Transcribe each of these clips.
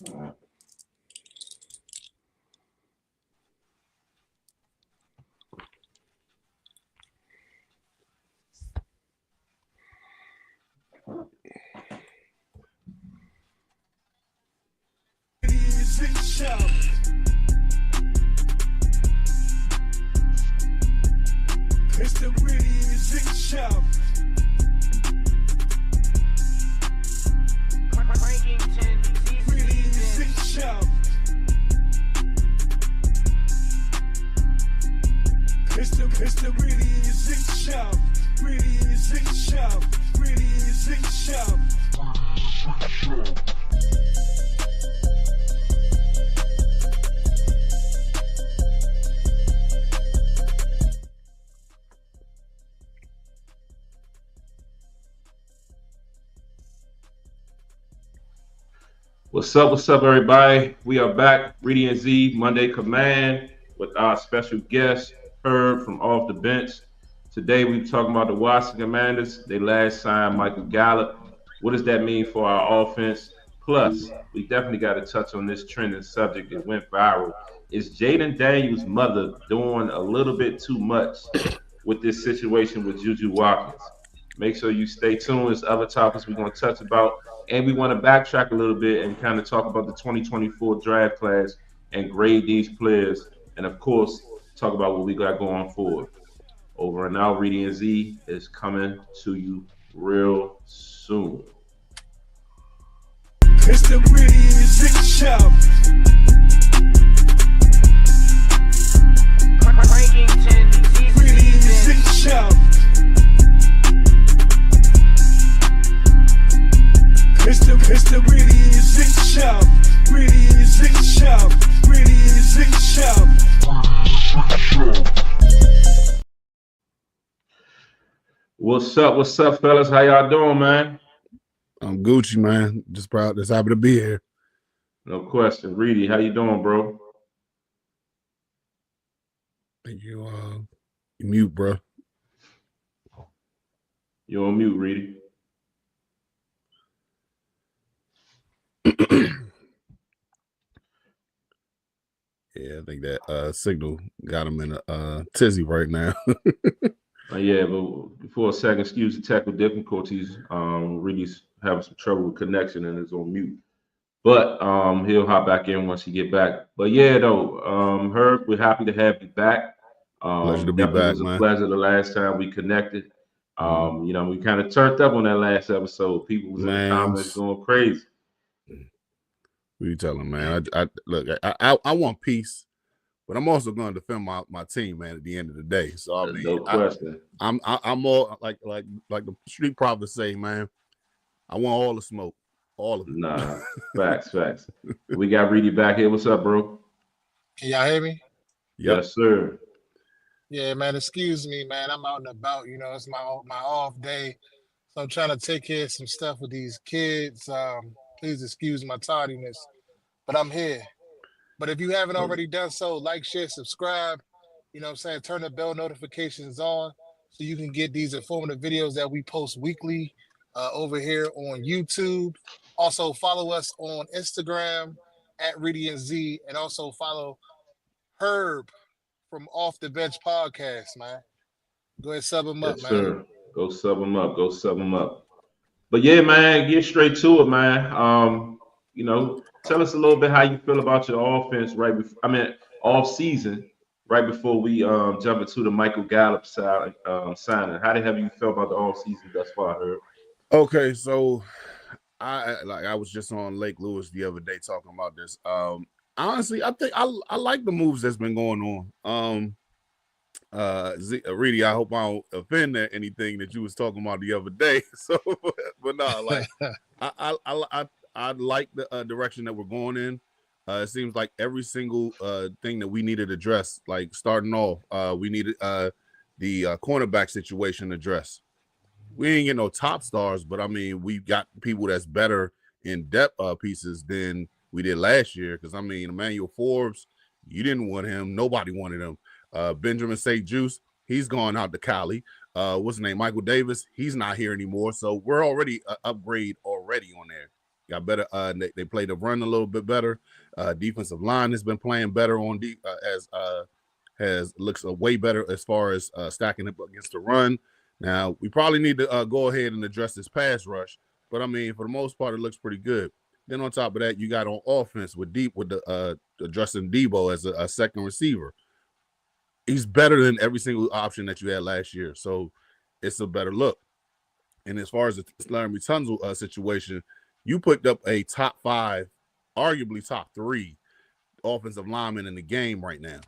All right. It's the Reedie Zee show. Reedie Zee show. It's the Reedie Zee show. Reedie Zee show. Reedie Zee show. What's up, everybody? We are back, Reedie Zee, Monday Command, with our special guest, Herb from Off the Bench. Today, we're talking about the Washington Commanders. They last signed Michael Gallup. What does that mean for our offense? Plus, we definitely got to touch on this trending subject that went viral. Is Jayden Daniels' mother doing a little bit too much with this situation with Juju Watkins? Make sure you stay tuned. There's other topics we're going to touch about. And we want to backtrack a little bit and kind of talk about the 2024 draft class and grade these players. And of course, talk about what we got going forward. Over and out, Reedie Zee is coming to you real soon. It's the Reedie Zee show. Reedie Zee show. It's the Reedie Zee show. Reedie Zee show. Reedie Zee show. What's up, fellas? How y'all doing, man? I'm Gucci, man. Just happy to be here. No question. Reedie, how you doing, bro? You mute, bro. You on mute, Reedie. Yeah, I think that signal got him in a tizzy right now. Yeah, but before a second, excuse the technical difficulties. Reedie's having some trouble with connection and is on mute. But he'll hop back in once he get back. But yeah, though, Herb, we're happy to have you back. Pleasure to be back, It was a man. pleasure the last time we connected. You know, we kind of turned up on that last episode. People was in the comments going crazy. What you telling, man? I want peace, but I'm also going to defend my team, man. At the end of the day, so I mean, No question. I'm more like the street prophets say, man. I want all the smoke, all of it. Nah, facts. We got Reedie back here. What's up, bro? Can y'all hear me? Yep. Yes, sir. Yeah, man. Excuse me, man. I'm out and about. You know, it's my off day, so I'm trying to take care of some stuff with these kids. Please excuse my tardiness, but I'm here. But if you haven't already done so, like, share, subscribe. You know what I'm saying? Turn the bell notifications on so you can get these informative videos that we post weekly over here on YouTube. Also, follow us on Instagram at Reedie Zee, and also follow Herb from Off the Bench Podcast, man. Go ahead, sub him up, Yes, man. sir. Go sub them up. But yeah, man, get straight to it, man. You know, tell us a little bit how you feel about your offense off season, right before we jump into the Michael Gallup signing. How the hell you feel about the off season thus far, Herb? Okay, so I was just on Lake Lewis the other day talking about this. Honestly, I think I like the moves that's been going on. Reedie, I hope I don't offend anything that you was talking about the other day. So, but no, like I like the direction that we're going in. It seems like every single thing that we needed addressed, like starting off, we needed the cornerback situation addressed. We ain't get no top stars, but I mean, we got people that's better in depth pieces than we did last year. Because I mean, Emmanuel Forbes, you didn't want him. Nobody wanted him. Benjamin St. Juice, he's gone out to Cali. What's his name? Michael Davis, he's not here anymore. So we're already upgrade already on there. got better. They played the run a little bit better. Defensive line has been playing better on has looks way better as far as stacking up against the run. Now we probably need to go ahead and address this pass rush, but I mean for the most part it looks pretty good. Then on top of that, you got on offense with the addressing Debo as a second receiver. He's better than every single option that you had last year, so it's a better look. And as far as the Larry Tunzel situation, you picked up a top 5, arguably top 3 offensive lineman in the game right now.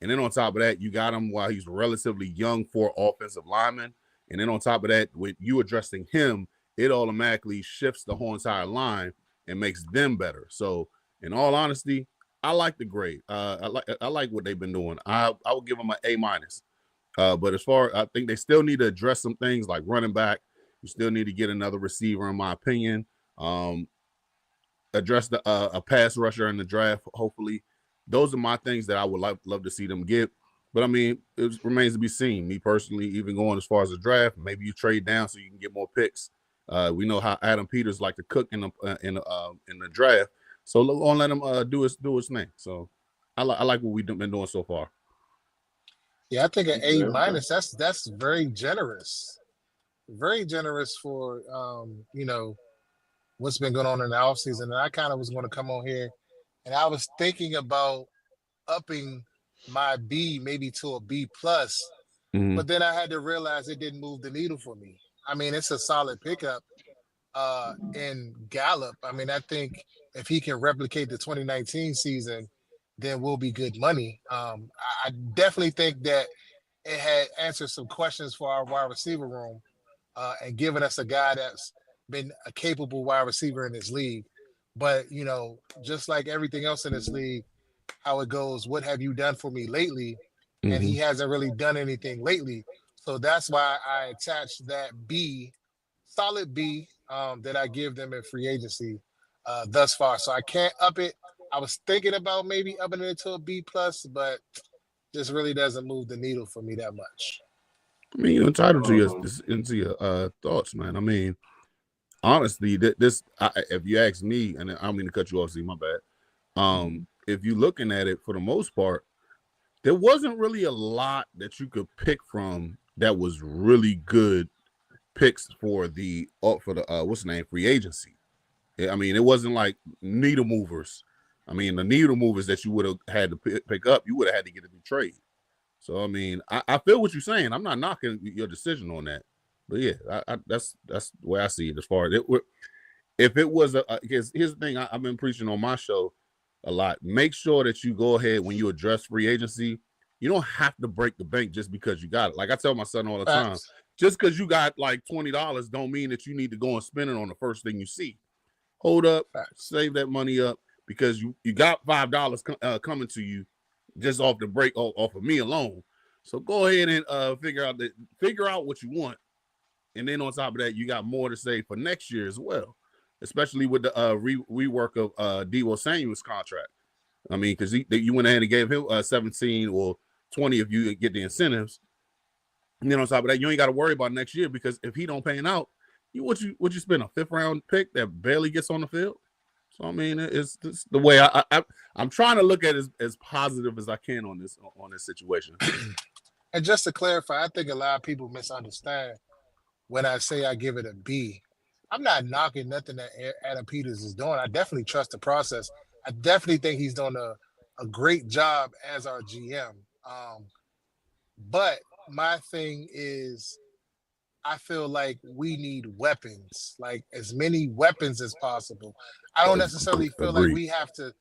And then on top of that, you got him while he's relatively young for offensive lineman. And then on top of that, with you addressing him, it automatically shifts the whole entire line and makes them better. So in all honesty, I like the grade. I like what they've been doing. I would give them an A-. But as far, I think they still need to address some things like running back. You still need to get another receiver, in my opinion. Address a pass rusher in the draft, hopefully. Those are my things that I would love to see them get. But, I mean, it remains to be seen. Me personally, even going as far as the draft, maybe you trade down so you can get more picks. We know how Adam Peters like to cook in the draft. So look on, let him do his thing. So I like what we've been doing so far. Yeah, I think an A-. That's very generous. Very generous for what's been going on in the offseason. And I kind of was going to come on here and I was thinking about upping my B maybe to a B+, but then I had to realize it didn't move the needle for me. I mean, it's a solid pickup in Gallup. I mean, I think if he can replicate the 2019 season, then we'll be good money. I definitely think that it had answered some questions for our wide receiver room and given us a guy that's been a capable wide receiver in this league. But, just like everything else in this league, how it goes, what have you done for me lately? And he hasn't really done anything lately. So that's why I attached that B, solid B, that I give them in free agency thus far. So I can't up it. I was thinking about maybe upping it to a B+, but this really doesn't move the needle for me that much. I mean, you're entitled to your thoughts, man. I mean, honestly, if you ask me, and I don't mean to cut you off, see, my bad. If you're looking at it for the most part, there wasn't really a lot that you could pick from that was really good picks for the what's the name, free agency. I mean, it wasn't like needle movers. I mean, the needle movers that you would have had to pick up, you would have had to get a new trade. So, I mean, I feel what you're saying. I'm not knocking your decision on that. But, yeah, that's the way I see it as far as it. If it was because here's the thing I've been preaching on my show a lot. Make sure that you go ahead when you address free agency. You don't have to break the bank just because you got it. Like I tell my son all the time, just because you got like $20 don't mean that you need to go and spend it on the first thing you see. Hold up, save that money up because you got $5 coming to you just off the break off of me alone. So go ahead and figure out what you want. And then on top of that, you got more to save for next year as well, especially with the rework of Deebo Samuel's contract. I mean, because you went ahead and gave him 17 or 20 if you get the incentives. And then on top of that, you ain't got to worry about next year because if he don't pan out, would you spend a 5th round pick that barely gets on the field? So I mean, it's the way I'm trying to look at it as positive as I can on this situation. And just to clarify, I think a lot of people misunderstand when I say I give it a B. I'm not knocking nothing that Adam Peters is doing. I definitely trust the process. I definitely think he's doing a great job as our GM. But my thing is, I feel like we need weapons, like as many weapons as possible. I don't necessarily feel like we have to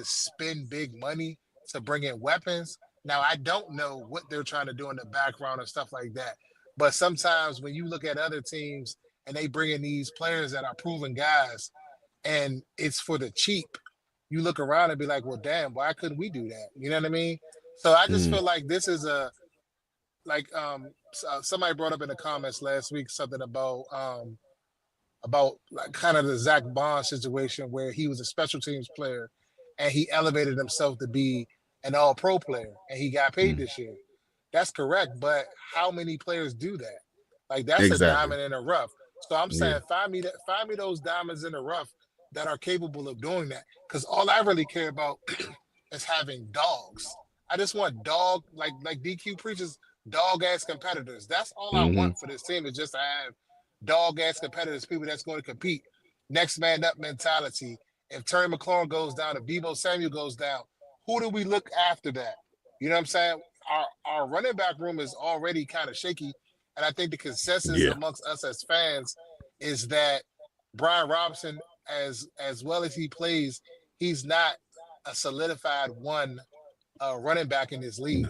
spend big money to bring in weapons. Now, I don't know what they're trying to do in the background and stuff like that. But sometimes when you look at other teams and they bring in these players that are proven guys and it's for the cheap, you look around and be like, well, damn, why couldn't we do that? You know what I mean? So I just feel like this is somebody brought up in the comments last week something about like kind of the Zach Bond situation where he was a special teams player and he elevated himself to be an all-pro player and he got paid this year. That's correct, but how many players do that? Like that's a diamond in the rough. So I'm saying find me those diamonds in the rough that are capable of doing that. Because all I really care about is having dogs. I just want dog like DQ preaches dog ass competitors. That's all I Mm-hmm. want for this team is just to have dog ass competitors, people that's going to compete. Next man up mentality. If Terry McLaurin goes down, if Debo Samuel goes down, who do we look after that? You know what I'm saying? Our running back room is already kind of shaky, and I think the consensus Yeah. amongst us as fans is that Brian Robinson, as well as he plays, he's not a solidified one running back in this No. league.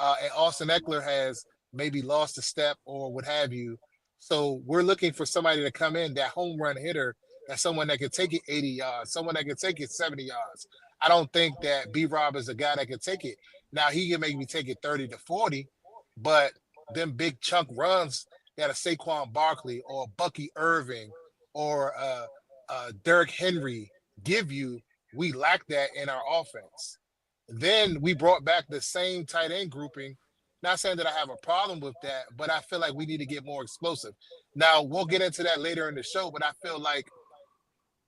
And Austin Eckler has maybe lost a step or what have you. So we're looking for somebody to come in, that home run hitter, that's someone that can take it 80 yards, someone that can take it 70 yards. I don't think that B Rob is a guy that can take it. Now he can maybe take it 30 to 40, but them big chunk runs that a Saquon Barkley or Bucky Irving or Derrick Henry give you, we lack that in our offense. Then we brought back the same tight end grouping. Not saying that I have a problem with that, but I feel like we need to get more explosive. Now we'll get into that later in the show, but I feel like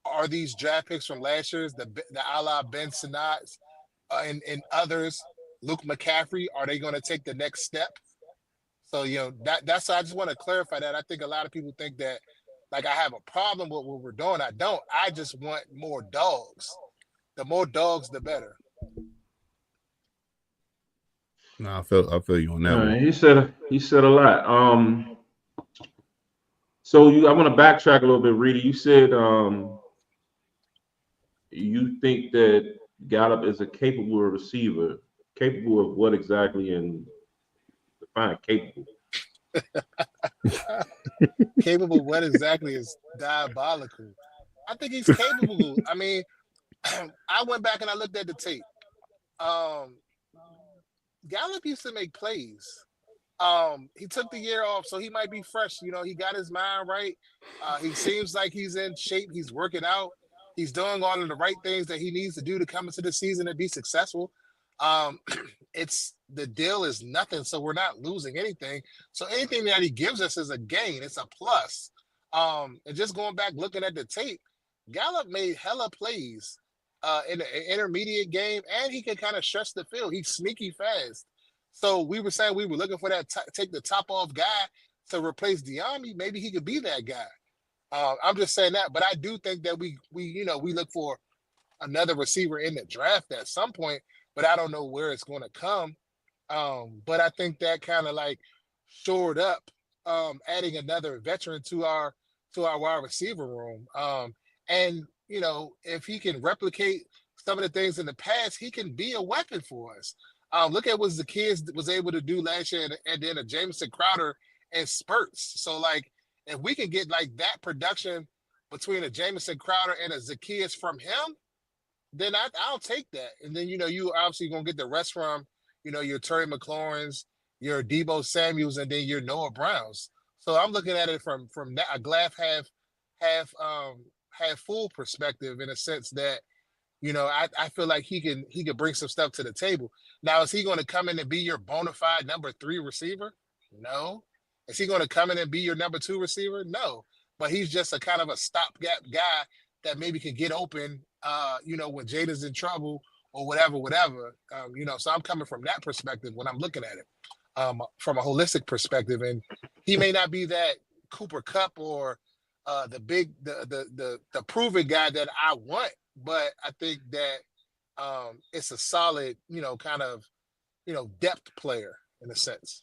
are these draft picks from last year's the a la Ben Sinnott and others, Luke McCaffrey, are they going to take the next step? So that's I just want to clarify that. I think a lot of people think that like I have a problem with what we're doing. I don't. I just want more dogs. The more dogs, the better. No, I feel you on that one. He said a lot. So I want to backtrack a little bit, Reedy. You said you think that Gallup is a capable receiver. Capable of what exactly? And define capable. Capable what exactly is diabolical. I think he's capable. I mean, I went back and I looked at the tape. Gallup used to make plays. He took the year off, so he might be fresh. He got his mind right. He seems like he's in shape. He's working out. He's doing all of the right things that he needs to do to come into the season and be successful. It's the deal is nothing, so we're not losing anything. So anything that he gives us is a gain. It's a plus. And just going back looking at the tape, Gallup made hella plays in the intermediate game, and he can kind of stretch the field. He's sneaky fast. So we were saying we were looking for that take the top off guy to replace Diami. Maybe he could be that guy. I'm just saying that, but I do think that we look for another receiver in the draft at some point, but I don't know where it's going to come. But I think that kind of like shored up adding another veteran to our wide receiver room. And if he can replicate some of the things in the past, he can be a weapon for us. Look at what the kids was able to do last year and then a Jamison Crowder and spurts. So like if we can get like that production between a Jamison Crowder and a Zacchaeus from him, then I'll take that. And then you obviously gonna get the rest from your Terry McLaurins, your Debo Samuels, and then your Noah Browns. So I'm looking at it from that a glass half full perspective in a sense that I feel like he can bring some stuff to the table. Now, is he going to come in and be your bona fide number 3 receiver? No. Is he going to come in and be your number 2 receiver? No. But he's just a kind of a stopgap guy that maybe can get open, when Jayden's in trouble or whatever. So I'm coming from that perspective when I'm looking at it, from a holistic perspective. And he may not be that Cooper Kupp or the proven guy that I want, but I think that it's a solid, kind of, depth player in a sense.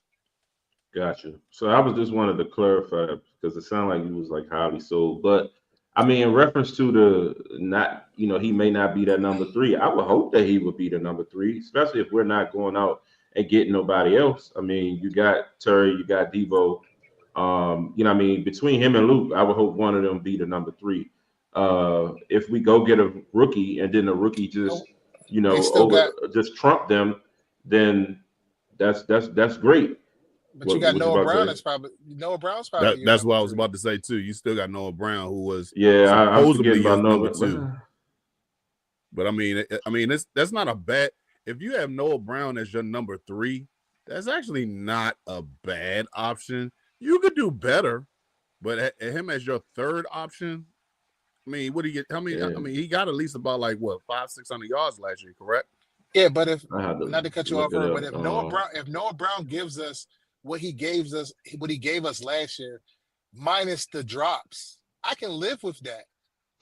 Gotcha. So I was just wanted to clarify because it sounded like he was like highly sold. But I mean, in reference to the not, he may not be that number 3. I would hope that he would be the number 3, especially if we're not going out and getting nobody else. I mean, you got Terry, you got Debo. Between him and Luke, I would hope one of them be the number 3. If we go get a rookie and then the rookie just, just trump them, then that's great. But you got Noah Brown. Noah Brown's probably. That's what I was about to say too. You still got Noah Brown, who was I'm supposedly about number 2. But I mean, that's not a bad. If you have Noah Brown as your number 3, that's actually not a bad option. You could do better, but him as your 3rd option, I mean, what did he get? How many? Yeah, I mean, he got at least about like what 500-600 yards last year, correct? Yeah, but if I had not to to cut you look off, it but up. if Noah Brown gives us what he gave us last year, minus the drops, I can live with that.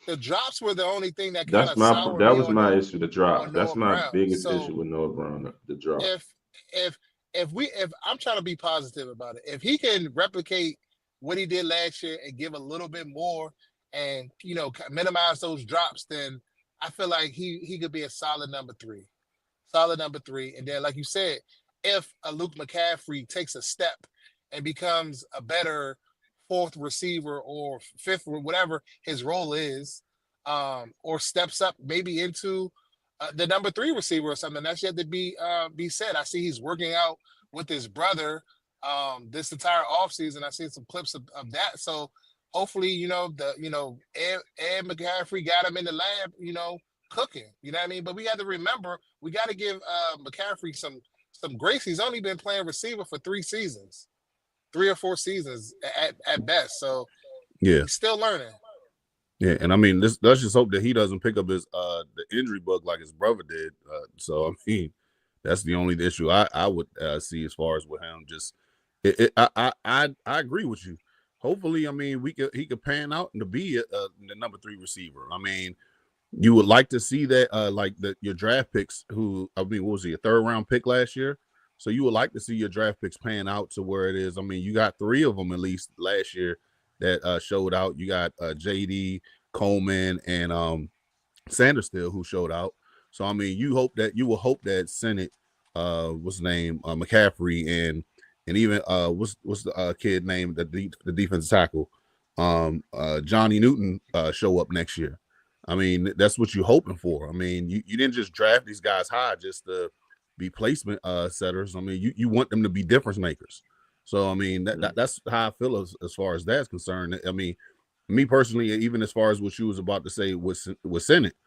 The drops were the only thing that kind of soured That me was my issue. The on drops. That's Noah my Brown. biggest issue So with Noah Brown. The drops. if if if I'm trying to be positive about it, if he can replicate what he did last year and give a little bit more and minimize those drops, then I feel like he could be a solid number three. And then, like you said, if a Luke McCaffrey takes a step and becomes a better fourth receiver or fifth or whatever his role is, or steps up maybe into the number three receiver or something, that's yet to be said. I see he's working out with his brother this entire offseason. I seen some clips of that. So hopefully, Ed McCaffrey got him in the lab, cooking. You know what I mean? But we got to remember, we got to give McCaffrey some grace. He's only been playing receiver for 3 or 4 seasons at best. So Yeah, he's still learning. yeah, and I mean, let's just hope that he doesn't pick up his the injury bug like his brother did. So I mean, that's the only issue I would see as far as with him. Just I agree with you. Hopefully, I mean, he could pan out and to be the number 3 receiver. I mean, you would like to see that, like your draft picks. Who I mean, what was he, a 3rd round pick last year? So you would like to see your draft picks pan out to where it is. I mean, you got 3 of them at least last year that showed out. You got JD, Coleman, and Sanders still who showed out. So I mean, you will hope that Senate, what's his name, McCaffrey, and even what's the kid named the defensive tackle, Johnny Newton, show up next year. I mean, that's what you're hoping for. I mean, you didn't just draft these guys high just to be placement setters. I mean, you want them to be difference makers. So I mean, that's how I feel as far as that's concerned. I mean, me personally, even as far as what you was about to say with Senate,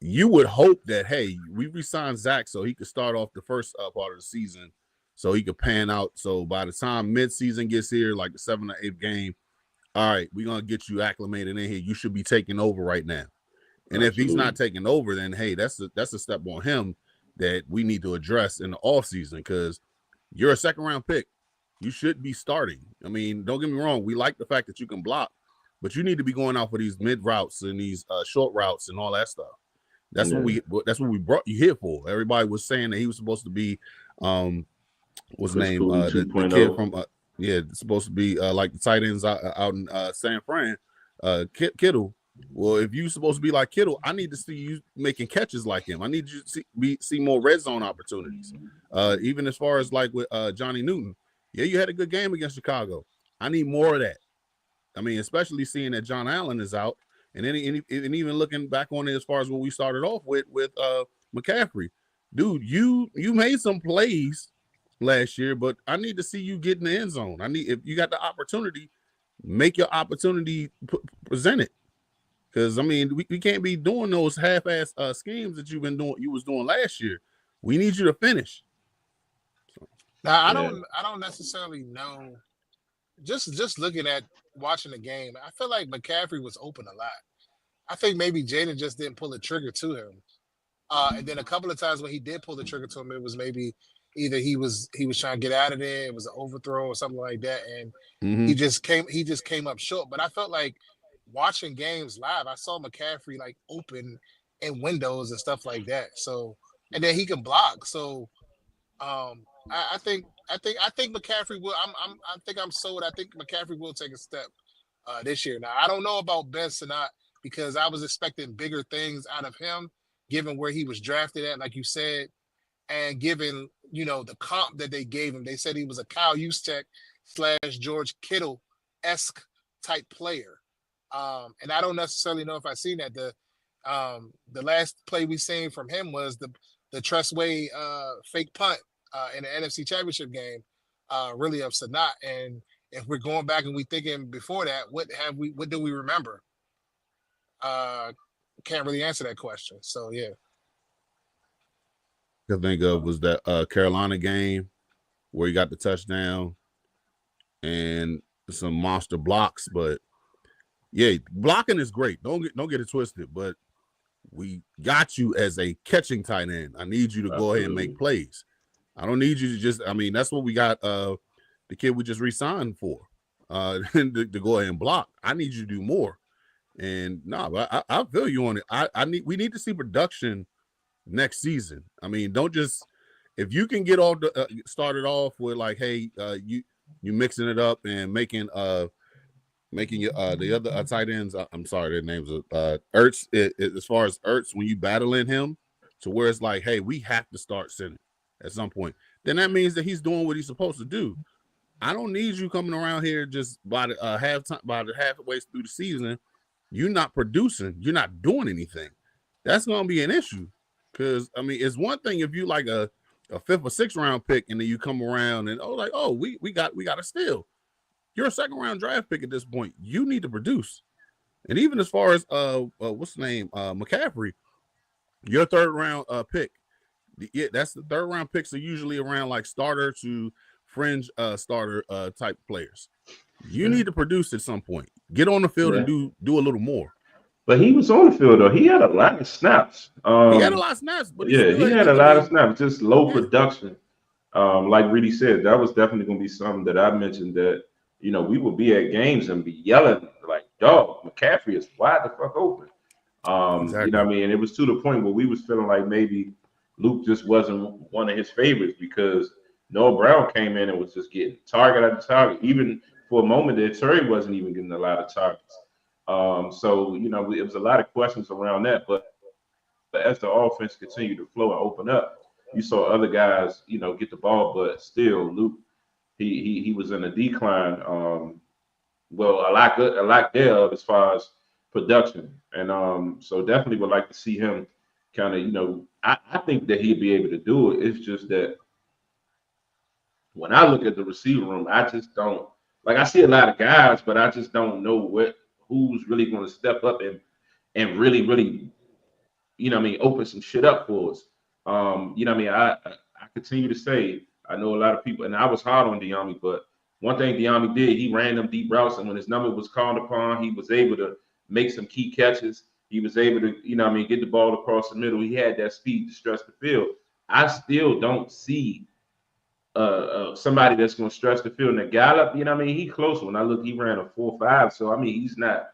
you would hope that, hey, we re-signed Zach so he could start off the first part of the season, so he could pan out. So by the time mid-season gets here, like the 7th or 8th game, all right, we're gonna get you acclimated in here. You should be taking over right now. And Absolutely. if he's not taking over, then hey, that's a step on him that we need to address in the offseason, because you're a 2nd round pick. You should be starting. I mean, don't get me wrong. We like the fact that you can block, but you need to be going out for these mid routes and these short routes and all that stuff. That's what we brought you here for. Everybody was saying that he was supposed to be what's his name? The kid from supposed to be like the tight ends out in San Fran, Kittle. Well, if you're supposed to be like Kittle, I need to see you making catches like him. I need you to see more red zone opportunities. Even as far as like with Johnny Newton. Yeah, you had a good game against Chicago. I need more of that. I mean, especially seeing that John Allen is out, and then even looking back on it as far as what we started off with McCaffrey. Dude, you made some plays last year, but I need to see you get in the end zone. If you got the opportunity, make your opportunity present it. Because I mean, we can't be doing those half-ass schemes that you was doing last year. We need you to finish. Now I don't necessarily know. Just looking at watching the game, I feel like McCaffrey was open a lot. I think maybe Jayden just didn't pull the trigger to him. And then a couple of times when he did pull the trigger to him, it was maybe either he was trying to get out of there, it was an overthrow or something like that, and he just came up short. But I felt like watching games live, I saw McCaffrey like open in windows and stuff like that. So, and then he can block. So I think McCaffrey will. I think I'm sold. I think McCaffrey will take a step this year. Now I don't know about Ben Sinnott, because I was expecting bigger things out of him, given where he was drafted at, like you said, and given the comp that they gave him. They said he was a Kyle Juszczyk / George Kittle-esque type player, and I don't necessarily know if I've seen that. The last play we seen from him was the Tressway fake punt in the NFC Championship game, really of Sinnott. And if we're going back and we thinking before that, what do we remember? Can't really answer that question. So yeah. I think of was that Carolina game where he got the touchdown and some monster blocks, but Yeah, blocking is great. Don't get it twisted, but we got you as a catching tight end. I need you to go ahead and Absolutely. make plays. I don't need you to just. I mean, that's what we got. The kid we just re-signed for, to go ahead and block. I need you to do more. And no, I feel you on it. We need to see production next season. I mean, don't just if you can get all started off with like, hey, you mixing it up and making your the other tight ends. I'm sorry, their names are Ertz. As far as Ertz, when you battling him, to where it's like, hey, we have to start center at some point. Then that means that he's doing what he's supposed to do. I don't need you coming around here just by the halfway through the season. You're not producing. You're not doing anything. That's going to be an issue. Because I mean, it's one thing if you like a 5th or 6th round pick, and then you come around and we got a steal. You're a 2nd round draft pick at this point. You need to produce. And even as far as what's the name, McCaffrey, your 3rd round pick. Yeah, that's the 3rd round picks are usually around like starter to fringe starter type players. You need to produce at some point. Get on the field and do a little more. But he was on the field though. He had a lot of snaps. He had a lot of snaps, but he had a lot of snaps. Just low production. Like Reedie said, that was definitely going to be something that I mentioned that we would be at games and be yelling like, "Dog, McCaffrey is wide the fuck open." Exactly. You know what I mean? And it was to the point where we was feeling like maybe Luke just wasn't one of his favorites because Noah Brown came in and was just getting target after target. Even for a moment there, Terry wasn't even getting a lot of targets. So it was a lot of questions around that. But as the offense continued to flow and open up, you saw other guys, get the ball, but still Luke, he was in a decline. A lot there as far as production, and so definitely would like to see him kind of, I think that he'd be able to do it. It's just that when I look at the receiver room, I just don't I see a lot of guys, but I just don't know who's really going to step up and really, really, open some shit up for us. I continue to say I know a lot of people, and I was hard on De'Ami, but one thing De'Ami did, he ran them deep routes, and when his number was called upon, he was able to make some key catches. He was able to, get the ball across the middle. He had that speed to stretch the field. I still don't see somebody that's going to stretch the field. And Gallup, he close. When I look, he ran a 4.5. So he's not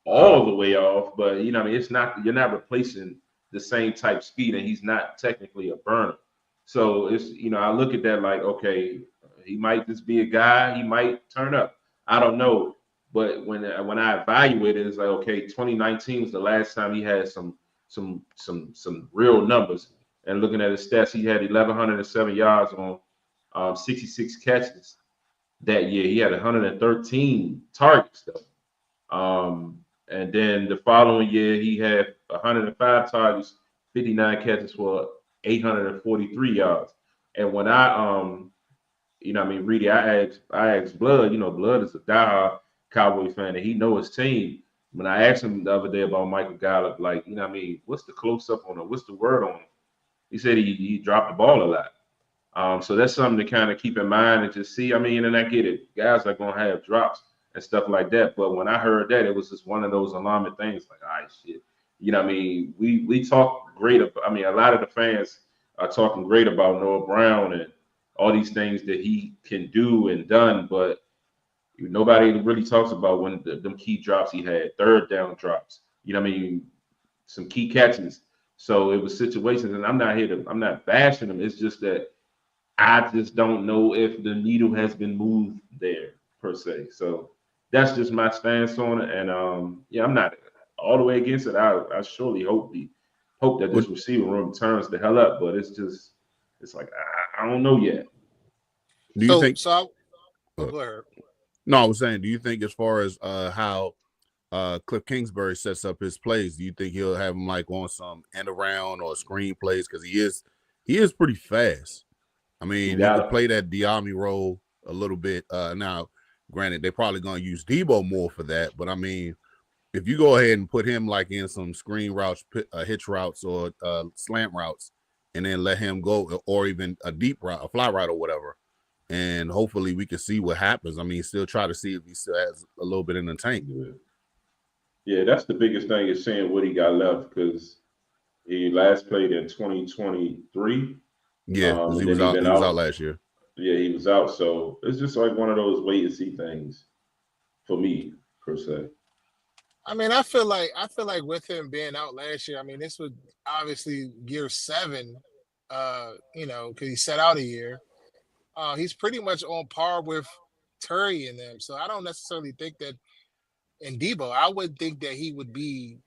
all the way off, but it's not. You're not replacing the same type speed, and he's not technically a burner. So it's I look at that like, okay, he might just be a guy. He might turn up. I don't know. But when I evaluate it, it's like, okay, 2019 was the last time he had some real numbers. And looking at his stats, he had 1,107 yards on 66 catches that year. He had 113 targets though. And then the following year, he had 105 targets, 59 catches for 843 yards. And when Reedie, I asked Blood, Blood is a diehard Cowboy fan, and he knows his team. When I asked him the other day about Michael Gallup, like, what's the close up on him? What's the word on him? He said he dropped the ball a lot. So that's something to kind of keep in mind and just see. And I get it. Guys are going to have drops and stuff like that. But when I heard that, it was just one of those alarming things like, all right, shit. We talk great. A lot of the fans are talking great about Noah Brown and all these things that he can do and done. But nobody really talks about when them key drops he had, 3rd down drops. Some key catches. So it was situations, and I'm not bashing him. It's just that I just don't know if the needle has been moved there per se. So that's just my stance on it. And I'm not all the way against it. I surely hope that this receiver room turns the hell up. But it's like I don't know yet. Do you think? Go ahead. No, I was saying, do you think as far as how Cliff Kingsbury sets up his plays, do you think he'll have him like on some end around or screen plays? Because he is pretty fast. He can play that De'Ami role a little bit. Now, granted, they're probably going to use Debo more for that. But if you go ahead and put him like in some screen routes, hitch routes, or slant routes, and then let him go, or even a deep route, a fly route, or whatever, and hopefully we can see what happens. Still try to see if he still has a little bit in the tank. Yeah, that's the biggest thing is seeing what he got left because he last played in 2023. Yeah, because he And was then he out. been He was out out. last year. Yeah, he was out. So it's just like one of those wait and see things for me per se. I mean, I feel like with him being out last year, I mean, this was obviously year 7. You know, because he set out a year. He's pretty much on par with Terry and them. So I don't necessarily think that in Debo, I would think that he would be.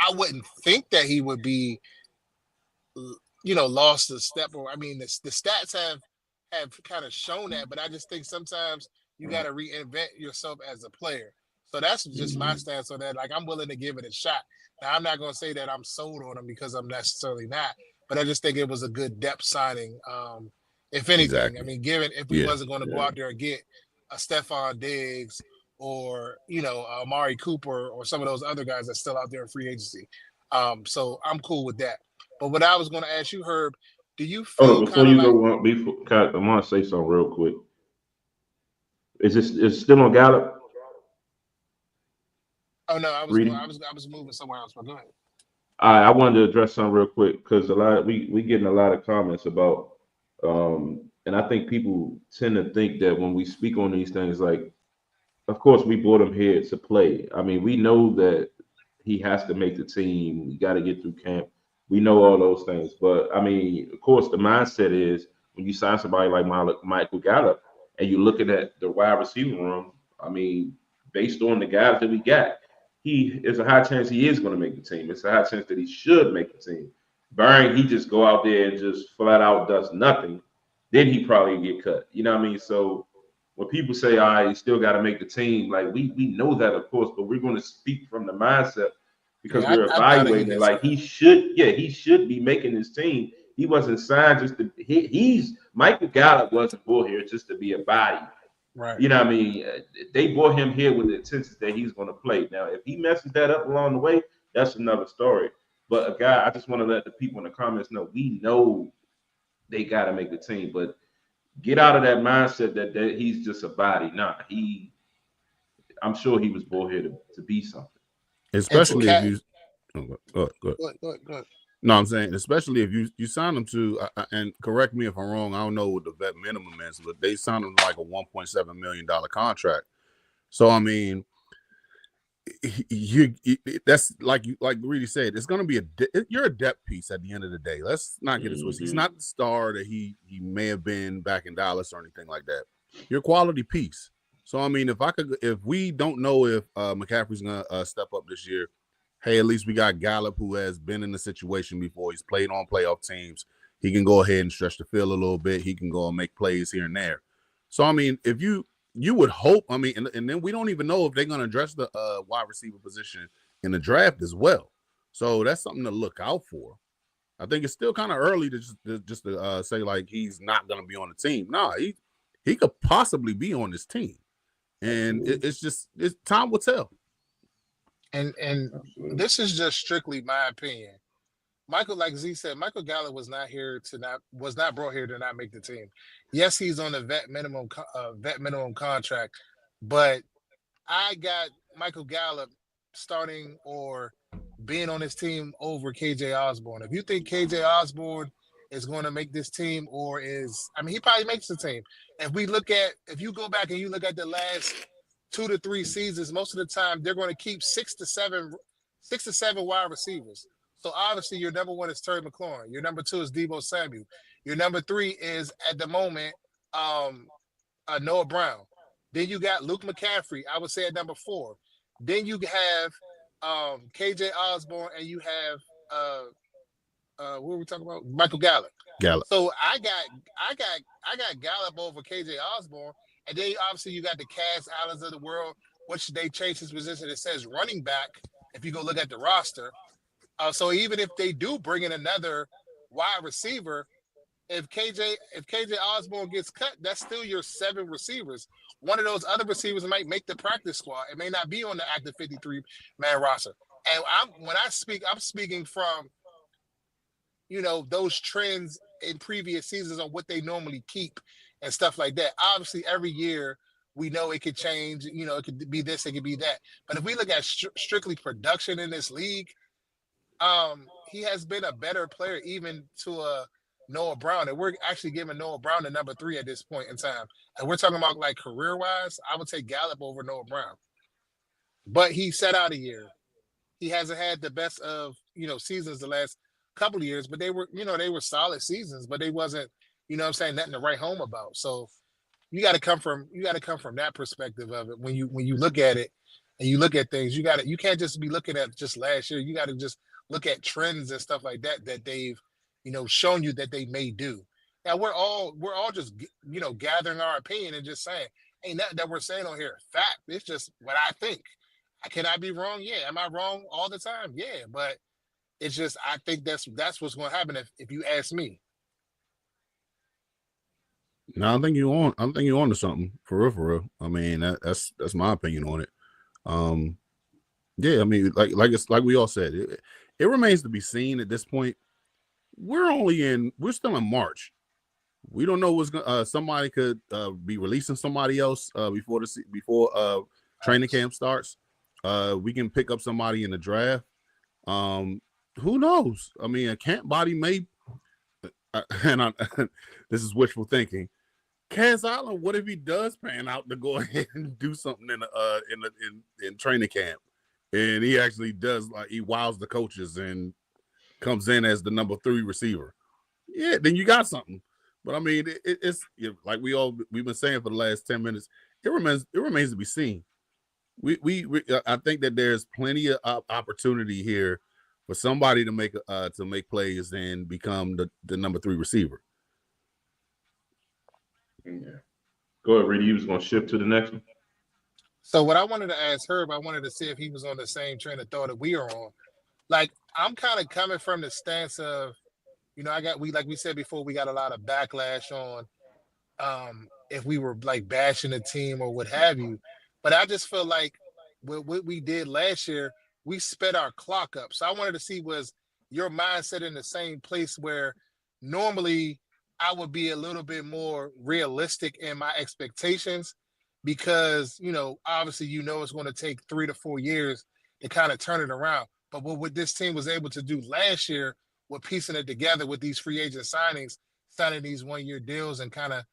I wouldn't think that he would be, you know, lost a step. Or I mean, the stats have kind of shown that, but I just think sometimes you got to reinvent yourself as a player. So that's just my Mm-hmm. stance on that. Like I'm willing to give it a shot. Now I'm not going to say that I'm sold on him because I'm necessarily not, but I just think it was a good depth signing. If anything, I Exactly. mean, given if we Yeah. wasn't going to go Yeah. out there and get a Stephon Diggs or you know Amari Cooper or some of those other guys that's still out there in free agency, so I'm cool with that. But what I was going to ask you, Herb, do you Oh, no, feel before kind of you like? go on, before Kat, I want to say something real quick. Is this is still on Gallup? Oh no, Reading. I was moving somewhere else. But go ahead. I wanted to address something real quick because a lot of, we getting a lot of comments about, and I think people tend to think that when we speak on these things, like, of course we brought him here to play. I mean, we know that he has to make the team. We got to get through camp. We know all those things, but I mean, of course, the mindset is when you sign somebody like Michael Gallup and you're looking at the wide receiver room. I mean, based on the guys that we got, he is a high chance he is going to make the team. It's a high chance that he should make the team. Barring he just go out there and just flat out does nothing, then he probably get cut. You know what I mean? So when people say, "All right, you still got to make the team," like we know that, of course, but we're going to speak from the mindset because Yeah, we're I doubt that he evaluating it. gets Like cut. he should, yeah, he should be making his team. He wasn't signed just to. He's Michael Gallup wasn't brought here just to be a body. Right. You know what I mean? They brought him here with the intention that he's going to play. Now, if he messes that up along the way, that's another story. But a guy, I just want to let the people in the comments know we know they got to make the team, but get out of that mindset that he's just a body. Nah, I'm sure he was born here to be something. And to For Especially if cat, you. Oh, go ahead. go ahead. No, I'm saying, especially if you sign him to, and correct me if I'm wrong. I don't know what the vet minimum is, but they signed him like a $1.7 million contract. So I mean, you that's like Reedy said, it's going to be you're a depth piece at the end of the day. Let's not get it twisted. He's Mm-hmm. not the star that he may have been back in Dallas or anything like that. You're a quality piece. So I mean, if we don't know if McCaffrey's going to step up this year, hey, at least we got Gallup who has been in the situation before. He's played on playoff teams. He can go ahead and stretch the field a little bit. He can go and make plays here and there. So I mean, if you would hope, I mean, and then we don't even know if they're going to address the wide receiver position in the draft as well. So that's something to look out for. I think it's still kind of early to just say like he's not going to be on the team. No, he could possibly be on this team, and Absolutely. it's time will tell. And Absolutely. this is just strictly my opinion. Michael, like Z said, Michael Gallup was not brought here to not make the team. Yes, he's on the vet minimum contract, but I got Michael Gallup starting or being on this team over KJ Osborne. If you think KJ Osborne is going to make this team, or is, I mean, he probably makes the team. If you go back and you look at the last 2 to 3 seasons, most of the time they're going to keep 6 to 7 wide receivers. So obviously your number one is Terry McLaurin. Your number two is Debo Samuel. Your number three is at the moment um, Noah Brown. Then you got Luke McCaffrey, I would say at number four. Then you have KJ Osborne, and you have what were we talking about? Michael Gallup. Gallup. So I got Gallup over KJ Osborne, and then obviously you got the Cass Allens of the world, which they changed his position. It says running back. If you go look at the roster, so even if they do bring in another wide receiver, if KJ Osborne gets cut, that's still your 7 receivers. One of those other receivers might make the practice squad. It may not be on the active 53-man roster. And when I speak, I'm speaking from those trends in previous seasons on what they normally keep and stuff like that. Obviously, every year we know it could change. You know, it could be this, it could be that. But if we look at strictly production in this league, he has been a better player even to a Noah Brown, and we're actually giving Noah Brown the number 3 at this point in time. And we're talking about like career wise, I would take Gallup over Noah Brown. But he sat out a year. He hasn't had the best of seasons the last couple of years, but they were solid seasons, but they wasn't I'm saying, nothing to write home about. So you got to come from that perspective of it when you look at it and you look at things. You can't just be looking at just last year. You got to just look at trends and stuff like that they've shown you that they may do. Now we're all just gathering our opinion and just saying ain't nothing that we're saying on here fact. It's just what I think. Can I be wrong? Yeah. Am I wrong all the time? Yeah. But it's just I think that's what's going to happen if you ask me. No, I think you're on to something for real. I mean, that's my opinion on it. Yeah, I mean, like we all said, it remains to be seen at this point. We're still in March. We don't know what's going. Somebody could be releasing somebody else before training camp starts. We can pick up somebody in the draft. Who knows? I mean, a camp body may. This is wishful thinking. Kaz Allen, what if he does pan out to go ahead and do something in training camp, and he actually does, like, he wows the coaches and comes in as the number 3 receiver? Yeah, then you got something. But I mean, it's like we've been saying for the last 10 minutes. It remains to be seen. I think that there's plenty of opportunity here for somebody to make plays and become the number 3 receiver. Yeah. Go ahead, Reedie. You was going to shift to the next one. So what I wanted to ask Herb, I wanted to see if he was on the same train of thought that we are on. Like, I'm kind of coming from the stance of, like we said before, we got a lot of backlash on if we were like bashing the team or what have you. But I just feel like what we did last year, we sped our clock up. So I wanted to see, was your mindset in the same place where normally I would be a little bit more realistic in my expectations because, obviously, it's going to take 3 to 4 years to kind of turn it around. But what this team was able to do last year with piecing it together with these free agent signings, signing these 1-year deals and kind of,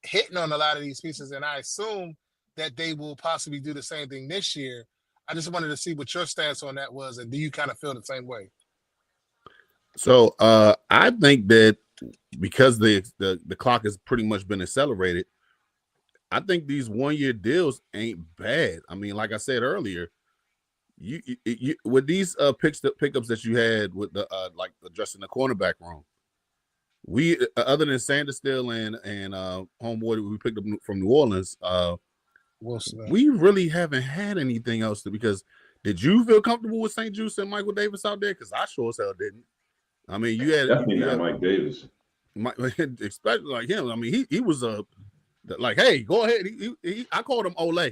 hitting on a lot of these pieces. And I assume that they will possibly do the same thing this year. I just wanted to see what your stance on that was. And do you kind of feel the same way? So I think that because the clock has pretty much been accelerated, I think these 1-year deals ain't bad. I mean, like I said earlier, you with these pickups that you had with the like addressing the cornerback room, we other than Sanders still and homeboy we picked up from New Orleans, we really haven't had anything else because did you feel comfortable with St. Juice and Michael Davis out there? Because I sure as hell didn't. I mean, definitely not Mike Davis. Especially like him. I mean, he was like, hey, go ahead. I called him Ole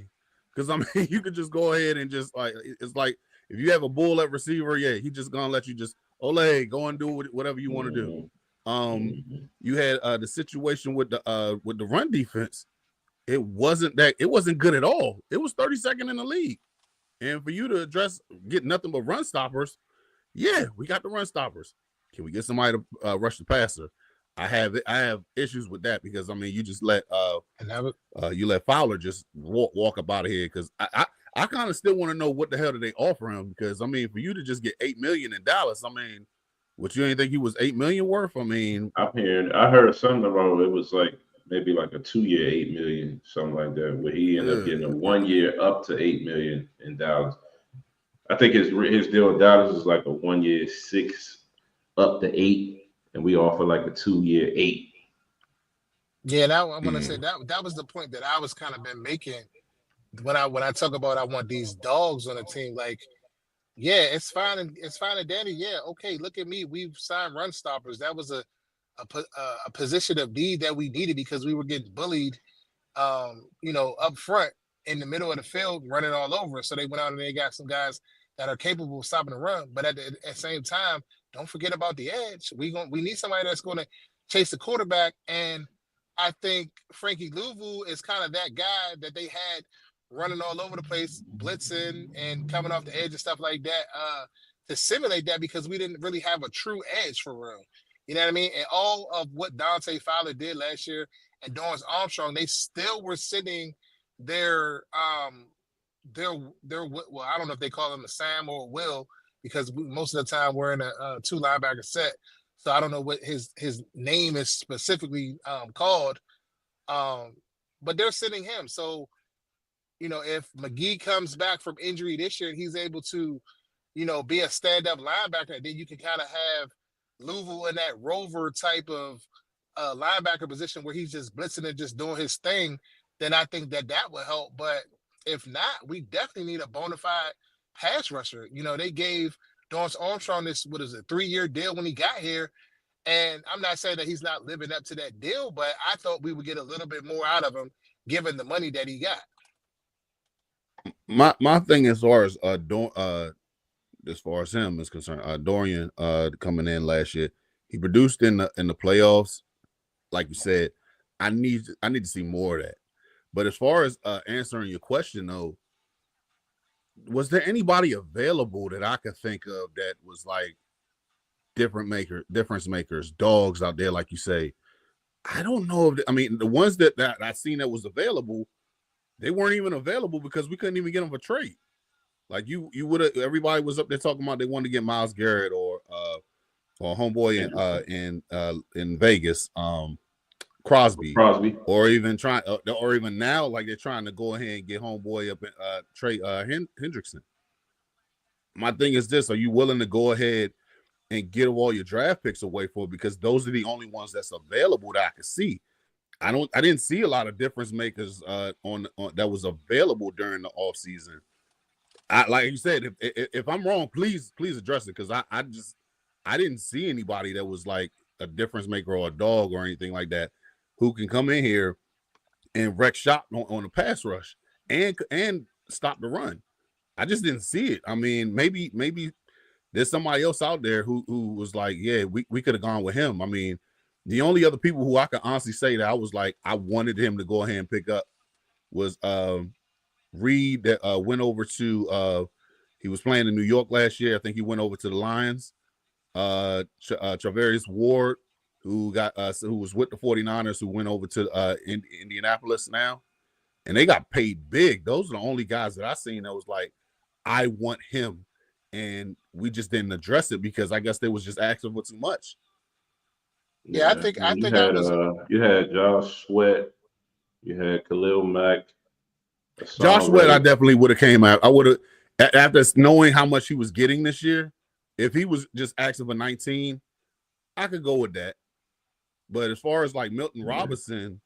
because I mean, you could just go ahead and just like it's like if you have a bull at receiver, yeah, he just gonna let you just Ole go and do whatever you want to do. You had the situation with the run defense. It wasn't good at all. It was 32nd in the league, and for you to get nothing but run stoppers, yeah, we got the run stoppers. Can we get somebody to rush the passer? I have issues with that because I mean you just let Fowler just walk up out of here because I kind of still want to know what the hell did they offer him because I mean for you to just get $8 million in Dallas, I mean, what you ain't think he was $8 million worth? I mean, I heard something about it was like maybe like a 2-year $8 million, something like that, where he ended up getting a 1 year up to $8 million in Dallas. I think his deal in Dallas is like a 1 year 6 up to 8, and we offer like a 2 year 8. Yeah, now I'm gonna say that was the point that I was kind of been making when I talk about I want these dogs on the team. Like, yeah, it's fine and Danny. Yeah, okay, look at me. We've signed run stoppers. That was a position of need that we needed because we were getting bullied, up front in the middle of the field, running all over. So they went out and they got some guys that are capable of stopping the run. But at the same time, don't forget about the edge. We need somebody that's going to chase the quarterback and I think Frankie Louvu is kind of that guy that they had running all over the place, blitzing and coming off the edge and stuff like that, to simulate that because we didn't really have a true edge for real. You know what I mean? And all of what Dante Fowler did last year and Dorrance Armstrong, they still were sitting their well, I don't know if they call them a Sam or a Will because most of the time we're in a two linebacker set. So I don't know what his name is specifically called, um, but they're sitting him. So if McGee comes back from injury this year and he's able to, be a stand-up linebacker, then you can kind of have Louisville in that rover type of linebacker position where he's just blitzing and just doing his thing. Then I think that will help. But if not, we definitely need a bona fide pass rusher. They gave Dorrance Armstrong this, 3-year deal when he got here. And I'm not saying that he's not living up to that deal, but I thought we would get a little bit more out of him given the money that he got. My thing as far as him is concerned, Dorian coming in last year, he produced in the playoffs. Like you said, I need to see more of that. But as far as answering your question though, was there anybody available that I could think of that was like difference makers, dogs out there, like you say? I don't know if the ones that I seen that was available, they weren't even available because we couldn't even get them for trade. Like you would have, everybody was up there talking about they wanted to get Myles Garrett or homeboy in Vegas, Crosby, or even now, like they're trying to go ahead and get homeboy up in Trey Hendrickson. My thing is this: are you willing to go ahead and get all your draft picks away for it? Because those are the only ones that's available that I can see. I didn't see a lot of difference makers on that was available during the offseason. Like you said, if I'm wrong, please address it, because I didn't see anybody that was like a difference maker or a dog or anything like that who can come in here and wreck shop on the pass rush and stop the run. I just didn't see it. I mean, maybe there's somebody else out there who was like, yeah, we could have gone with him. I mean, the only other people who I could honestly say that I was like, I wanted him to go ahead and pick up was Reed, that went over to he was playing in New York last year. I think he went over to the Lions. Travarius Ward, who was with the 49ers, who went over to Indianapolis now. And they got paid big. Those are the only guys that I seen that was like, I want him. And we just didn't address it because I guess they was just asking for too much. Yeah, I think you had Josh Sweat, you had Khalil Mack. Josh Sweat, I definitely would have came out. I would have, after knowing how much he was getting this year, if he was just asking for 19, I could go with that. But as far as like Milton Robinson,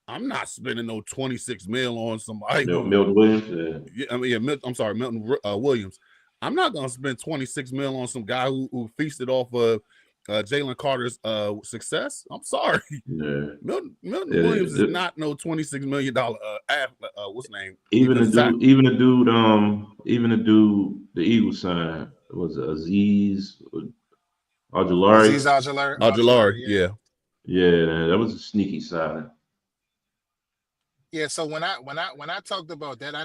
I'm not spending no 26 mil on somebody. Milton Williams, I'm sorry, Milton Williams. I'm not gonna spend 26 mil on some guy who feasted off of Jalen Carter's success. I'm sorry. Yeah. Milton Williams is not no $26 million what's his name? Even the dude the Eagles signed was Aziz Ojulari. Ojulari, yeah. Yeah, that was a sneaky sign. Yeah, so when I talked about that, I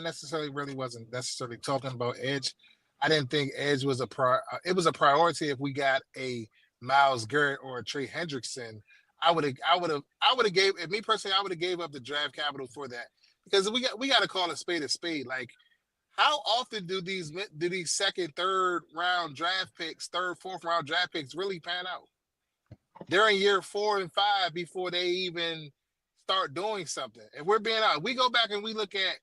really wasn't necessarily talking about edge. I didn't think edge was it was a priority. If we got a Myles Garrett or a Trey Hendrickson, I would have gave, if me personally, I would have gave up the draft capital for that, because we got to call a spade. Like, how often do these second, third round draft picks, third, fourth round draft picks really pan out? They're in year 4 and 5 before they even start doing something. If we're being honest, we go back and we look at,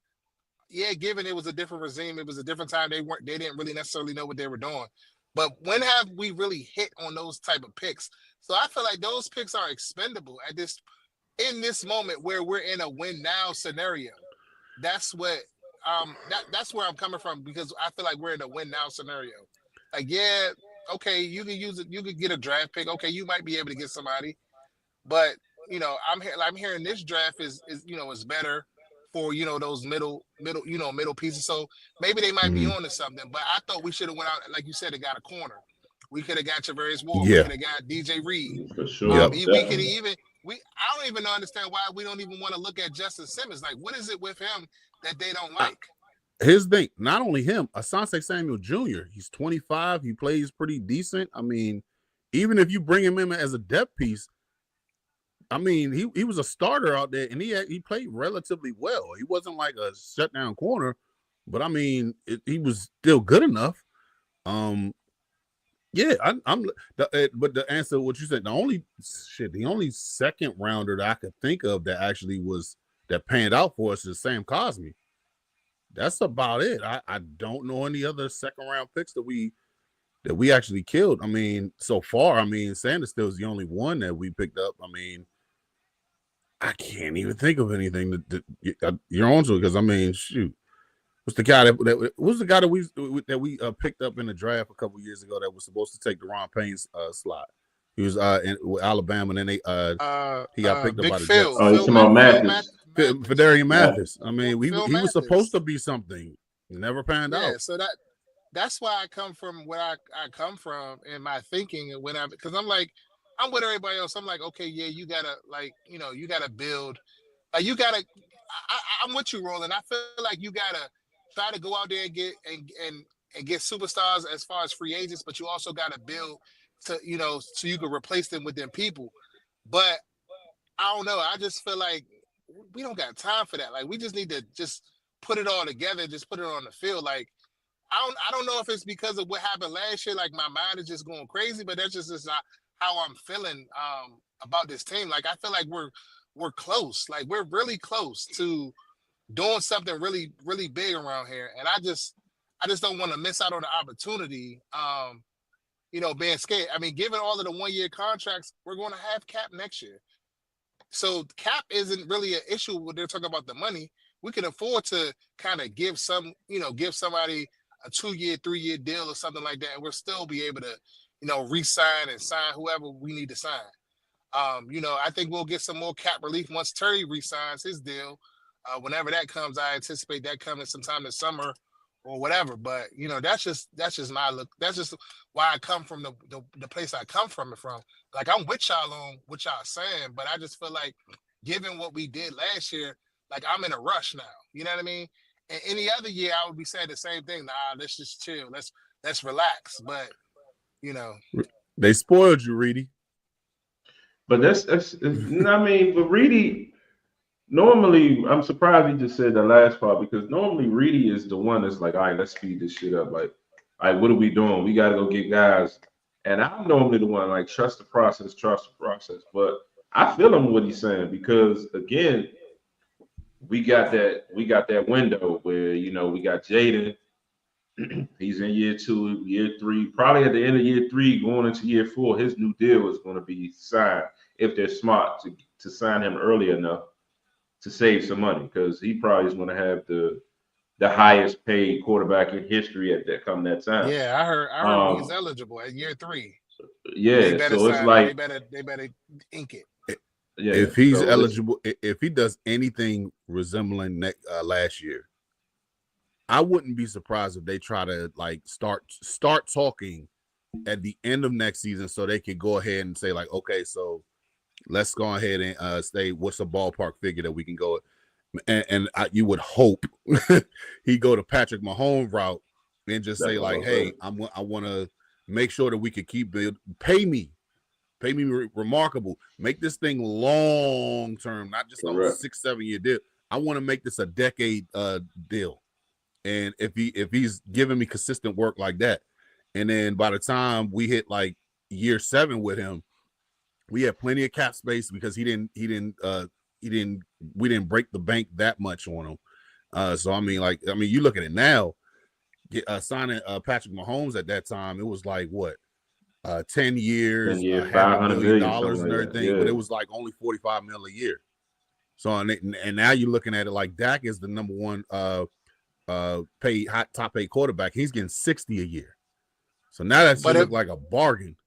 given it was a different regime, it was a different time. They didn't really necessarily know what they were doing. But when have we really hit on those type of picks? So I feel like those picks are expendable in this moment where we're in a win now scenario. That's what that's where I'm coming from, because I feel like we're in a win now scenario. Like, okay, you can use it, you could get a draft pick. Okay, you might be able to get somebody, but I'm hearing this draft is better for those middle pieces. So maybe they might be on to something. But I thought we should have went out, like you said, and got a corner. We could have got Travarius Ward. We could have got DJ Reed. For sure. We could I don't even understand why we don't even want to look at Justin Simmons. Like, what is it with him that they don't like? His thing, not only him, Asante Samuel Jr., he's 25. He plays pretty decent. I mean, even if you bring him in as a depth piece, I mean, he was a starter out there, and he played relatively well. He wasn't like a shutdown corner, but I mean, he was still good enough. Yeah, but the answer, what you said, the only second rounder that I could think of that actually that panned out for us is Sam Cosmi. That's about it. I don't know any other second round picks that we actually killed. I mean, so far, I mean, Sanders still is the only one that we picked up. I mean, I can't even think of anything that you're on to, because I mean, shoot, what's the guy that we picked up in the draft a couple years ago that was supposed to take Deron Payne's slot? He was with Alabama, and then he got picked up by the Jets. Oh, you're talking about Mathis. Fedarian Mathis. I mean, he was supposed to be something. Never panned out. So that's why I come from where I come from in my thinking, because I'm like, I'm with everybody else. I'm like, okay, yeah, you gotta, like, you gotta build, like, you gotta. I'm with you, Roland. I feel like you gotta try to go out there and get superstars as far as free agents, but you also gotta build to, so you can replace them with them people. But I don't know. I just feel like we don't got time for that. Like, we just need to just put it all together, just put it on the field. Like, I don't know if it's because of what happened last year. Like, my mind is just going crazy, but that's just not how I'm feeling about this team. Like, I feel like we're close. Like, we're really close to doing something really, really big around here. And I just don't want to miss out on the opportunity. Being scared. I mean, given all of the 1-year contracts, we're going to have cap next year. So cap isn't really an issue when they're talking about the money. We can afford to kind of give somebody a 2-year, 3-year deal or something like that, and we'll still be able to, re-sign and sign whoever we need to sign. I think we'll get some more cap relief once Terry re-signs his deal. Whenever that comes, I anticipate that coming sometime this summer or whatever. But that's just my look. That's just why I come from the place I come from. Like, I'm with y'all on what y'all saying, but I just feel like, given what we did last year, like, I'm in a rush now. You know what I mean? And any other year, I would be saying the same thing. Nah, let's just chill. Let's relax. But they spoiled you, Reedie. But that's I mean, but Reedie, normally, I'm surprised he just said the last part, because normally Reedie is the one that's like, all right, let's speed this shit up. Like, all right, what are we doing? We got to go get guys. And I'm normally the one, like, trust the process. But I feel him what he's saying, because, again, we got that window where, we got Jayden. He's in year 2, year 3, probably at the end of year 3, going into year 4. His new deal is going to be signed, if they're smart to sign him early enough to save some money, because he probably is going to have the highest paid quarterback in history at that time. Yeah, I heard he's eligible at year 3. Yeah, so it's like they better ink it. Yeah, if he's eligible, if he does anything resembling last year, I wouldn't be surprised if they try to, like, start talking at the end of next season, so they could go ahead and say, like, okay, so let's go ahead and say what's a ballpark figure that we can go. And you would hope he go to Patrick Mahomes route and just say, like, hey, I want to make sure that we could keep building. Pay me remarkable. Make this thing long term, not just a 6-7 year deal. I want to make this a decade deal. And if he's giving me consistent work like that, and then by the time we hit like year 7 with him, we had plenty of cap space, because we didn't break the bank that much on him. So I mean, you look at it now, signing Patrick Mahomes at that time, it was like what, 10 years, $500 million and everything, yeah. But it was like only $45 million a year. So and now you're looking at it like Dak is the number one top paid quarterback. He's getting $60 a year. So now that should look like a bargain.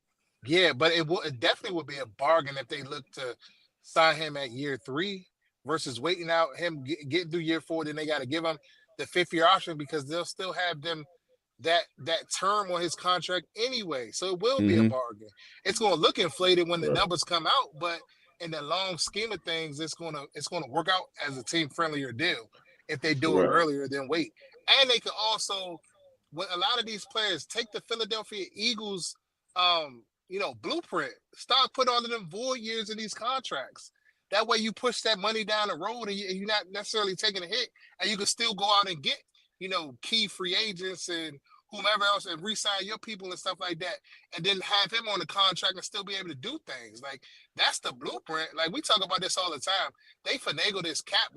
Yeah, but it definitely would be a bargain if they look to sign him at year 3 versus waiting out him getting through year 4. Then they got to give him the 5th-year option, because they'll still have them that term on his contract anyway. So it will be a bargain. It's going to look inflated when the numbers come out, but in the long scheme of things, it's gonna work out as a team friendlier deal if they do it Right. earlier than wait. And they could also, when a lot of these players take the Philadelphia Eagles, blueprint, start putting all of them void years in these contracts. That way, you push that money down the road, and you're not necessarily taking a hit, and you can still go out and get key free agents and whomever else and re-sign your people and stuff like that, and then have him on the contract and still be able to do things. Like that's the blueprint. Like we talk about this all the time. They finagle this cap.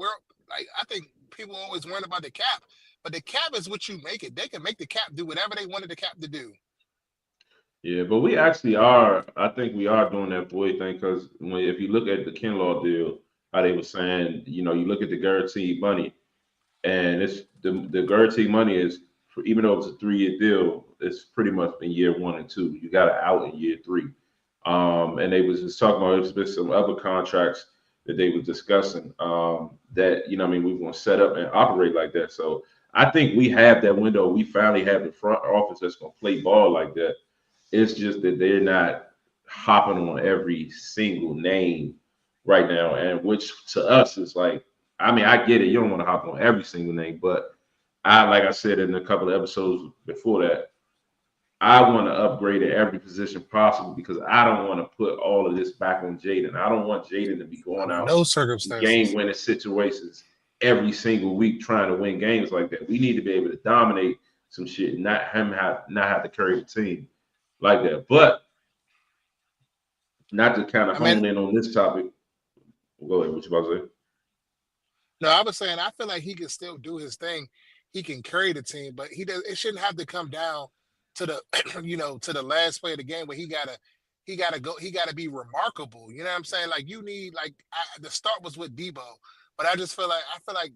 I think people always worry about the cap, but the cap is what you make it. They can make the cap do whatever they wanted the cap to do. Yeah, but we actually are. I think we are doing that void thing because if you look at the Kinlaw deal, how they were saying, you look at the guaranteed money, and it's the guaranteed money is even though it's a 3-year deal, it's pretty much in year 1 and 2. You got it out in year 3. And they was just talking about there's been some other contracts that they were discussing that we were going to set up and operate like that. So I think we have that window. We finally have the front office that's going to play ball like that. It's just that they're not hopping on every single name right now, and which to us is like, I get it. You don't want to hop on every single name, but like I said in a couple of episodes before that, I want to upgrade at every position possible because I don't want to put all of this back on Jayden. I don't want Jayden to be going out no circumstances game-winning situations every single week trying to win games like that. We need to be able to dominate some shit, not have to carry the team like that. But not to kind of hone in on this topic. Go ahead. What you about to say? No, I was saying I feel like he can still do his thing. He can carry the team, but it shouldn't have to come down to the to the last play of the game where he gotta be remarkable. You know what I'm saying? Like you need the start was with Debo, but I feel like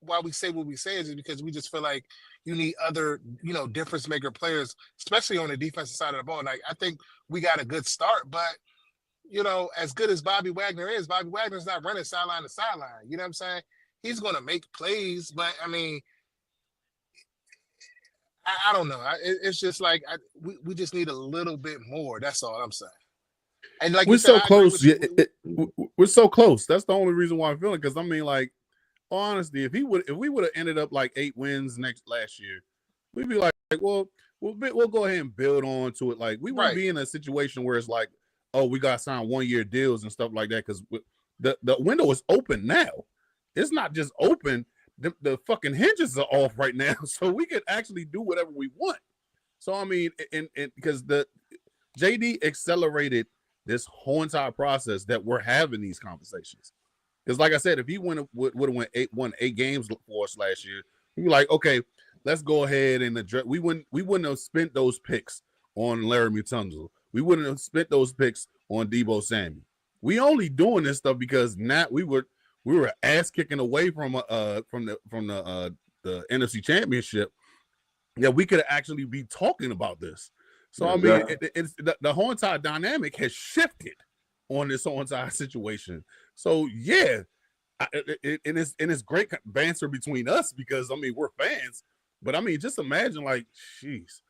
why we say what we say is because we just feel like you need other difference maker players, especially on the defensive side of the ball. Like I think we got a good start, but as good as Bobby Wagner is, Bobby Wagner's not running sideline to sideline. You know what I'm saying? He's going to make plays, but I mean, I don't know. It's just like we just need a little bit more. That's all I'm saying. And like we're you said, so close. We're so close. That's the only reason why I'm feeling. Because I mean, like, honestly, if we would have ended up like 8 wins last year, we'd be like, well, we'll go ahead and build on to it. Like we wouldn't be in a situation where it's like, oh, we got to sign 1-year deals and stuff like that because the window is open now. It's not just open. The fucking hinges are off right now, so we can actually do whatever we want. So I mean, and because the JD accelerated this whole entire process that we're having these conversations. Because like I said, if he would have won 8 games for us last year, we'd be like, okay, let's go ahead and address. We wouldn't have spent those picks on Laramie Tunzel. We wouldn't have spent those picks on Debo Samuel. We only doing this stuff because now we were ass kicking away from the NFC Championship. Yeah, we could actually be talking about this. So I mean, it's the whole entire dynamic has shifted on this whole entire situation. So yeah, it's great banter between us because I mean we're fans, but I mean just imagine like, jeez,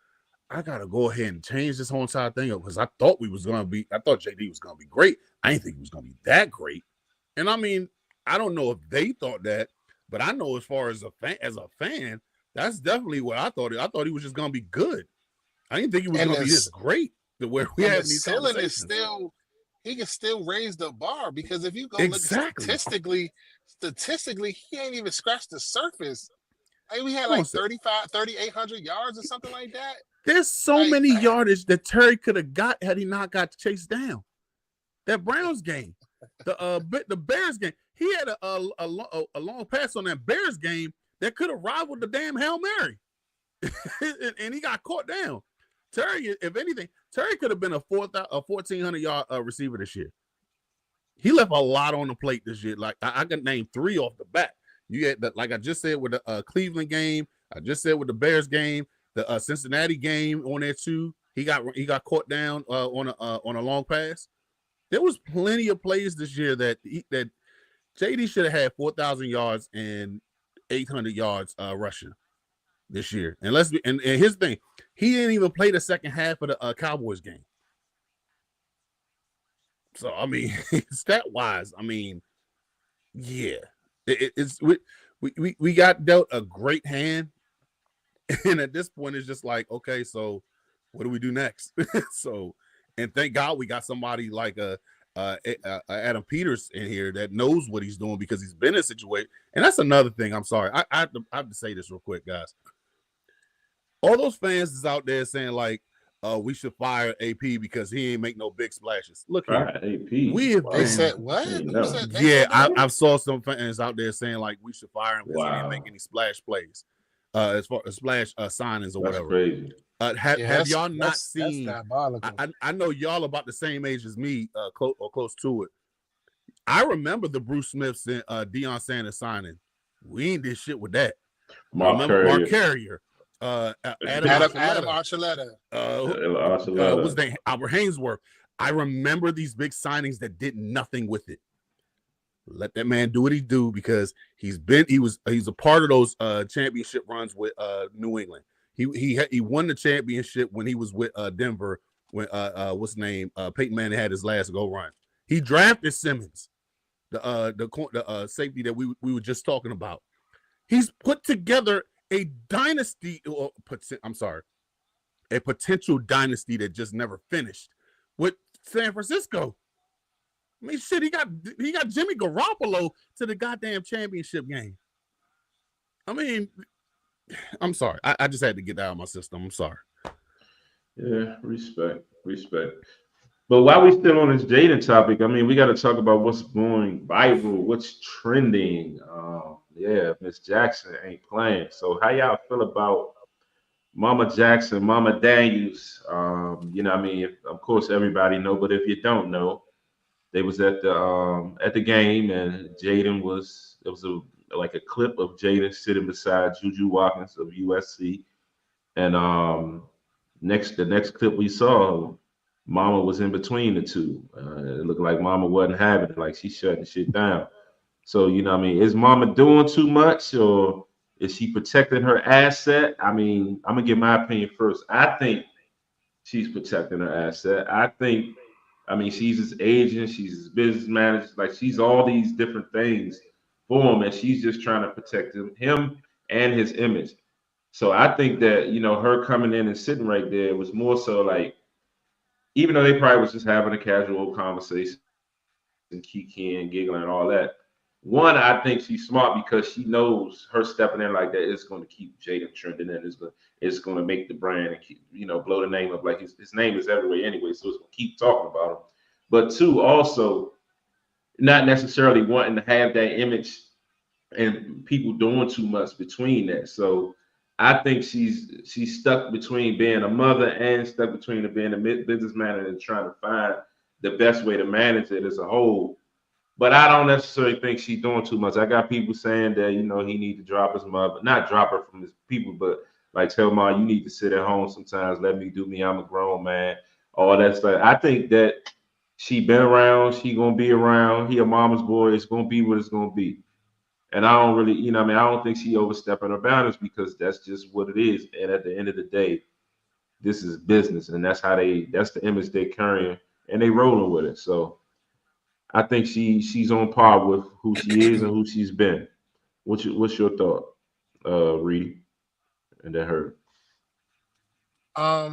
I gotta go ahead and change this whole entire thing up because I thought JD was gonna be great. I didn't think he was gonna be that great, and I mean I don't know if they thought that, but I know as far as a fan, that's definitely what I thought. I thought he was just gonna be good. I didn't think he was going to be this great. The way we have these conversations. He can still raise the bar because if you go look statistically, he ain't even scratched the surface. I mean, we had like 3,800 yards or something like that. There's so many yardage that Terry could have got had he not got chased down. That Browns game, the Bears game, he had a long pass on that Bears game that could have rivaled the damn Hail Mary, and he got caught down. Terry, if anything, Terry could have been a 1,400-yard receiver this year. He left a lot on the plate this year. Like I could name 3 off the bat. You had that, like I just said with the Cleveland game. I just said with the Bears game, the Cincinnati game on there too. He got caught down on a long pass. There was plenty of plays this year that JD should have had 4,000 yards and 800 yards rushing this year. And and here's the thing. He didn't even play the second half of the Cowboys game. So I mean, stat wise, I mean, yeah, it's we got dealt a great hand, and at this point, it's just like, okay, so what do we do next? So, and thank God we got somebody like Adam Peters in here that knows what he's doing because he's been in a situation. And that's another thing. I'm sorry, I have to say this real quick, guys. All those fans is out there saying like, we should fire AP because he ain't make no big splashes. Look here, AP. we have They been. said what? Who said? They Yeah, said that? I saw some fans out there saying like we should fire him because he didn't Wow. make any splash plays, as far as splash signings or That's whatever. crazy. Have y'all not seen? That's diabolical. I know y'all about the same age as me, close to it. I remember the Bruce Smiths and Deion Sanders signing. We ain't did shit with that. Mark Carrier. Adam Archuleta. What's his name? Albert Hainsworth. I remember these big signings that did nothing with it. Let that man do what he do because he's a part of those championship runs with New England. He won the championship when he was with Denver when what's his name? Peyton Manning had his last go run. He drafted Simmons, the safety that we were just talking about. He's put together a dynasty, a potential dynasty that just never finished with San Francisco. I mean, shit, he got Jimmy Garoppolo to the goddamn championship game. I mean, I'm sorry. I just had to get that out of my system. I'm sorry. Yeah, respect. But while we still on this Jayden topic, I mean, we got to talk about what's going viral, what's trending. Yeah, Miss Jackson ain't playing. So how y'all feel about Mama Jackson, Mama Daniels? You know, I mean, of course everybody know, but if you don't know, they was at the game and Jayden was like a clip of Jayden sitting beside Juju Watkins of USC, and the next clip we saw, Mama was in between the two. It looked like Mama wasn't having it, like she shutting shit down. So, you know what I mean? Is Mama doing too much or is she protecting her asset? I mean, I'm going to give my opinion first. I think she's protecting her asset. I mean, she's his agent, she's his business manager, like she's all these different things for him, and she's just trying to protect him and his image. So I think that, you know, her coming in and sitting right there was more so like, even though they probably was just having a casual conversation and kikiing, giggling, and all that. One, I think she's smart because she knows her stepping in like that is going to keep Jayden trending and it's going to make the brand and keep, you know, blow the name up. Like his name is everywhere anyway, so it's going to keep talking about him. But two, also not necessarily wanting to have that image and people doing too much between that. So I think she's stuck between being a mother and stuck between being a businessman and trying to find the best way to manage it as a whole. But I don't necessarily think she's doing too much. I got people saying that, you know, he need to drop his mother, not drop her from his people, but like tell Ma, you need to sit at home sometimes. Let me do me. I'm a grown man. All that stuff. I think that she been around. She gonna be around. He a mama's boy. It's gonna be what it's gonna be. And I don't really, you know, what I mean, I don't think she overstepping her boundaries because that's just what it is. And at the end of the day, this is business, and that's the image they're carrying, and they rolling with it. So I think she's on par with who she is and who she's been. What's your thought, Reedie, and then her? I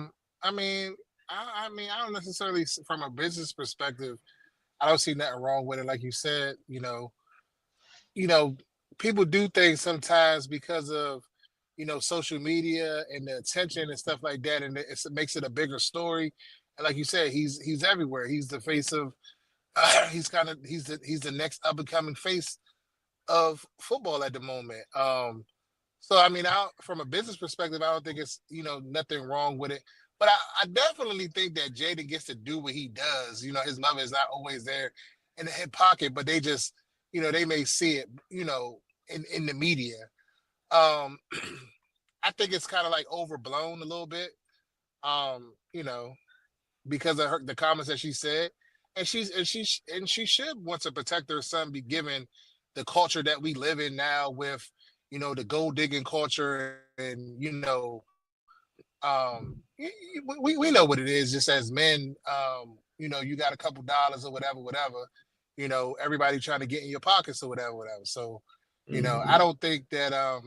mean, I don't necessarily, from a business perspective, I don't see nothing wrong with it. Like you said, you know, people do things sometimes because of, social media and the attention and stuff like that, and it makes it a bigger story. And like you said, he's everywhere. He's the face of, he's the next up and coming face of football at the moment. So I mean, from a business perspective, I don't think it's nothing wrong with it. But I definitely think that Jayden gets to do what he does. His mother is not always there in the hip pocket, but they just, they may see it, in the media. Um, I think it's kind of like overblown a little bit, um, you know, because of the comments that she said, and she should want to protect her son, be given the culture that we live in now with, the gold digging culture, and um, we know what it is just as men. you got a couple dollars or whatever, everybody trying to get in your pockets or whatever. So, I don't think that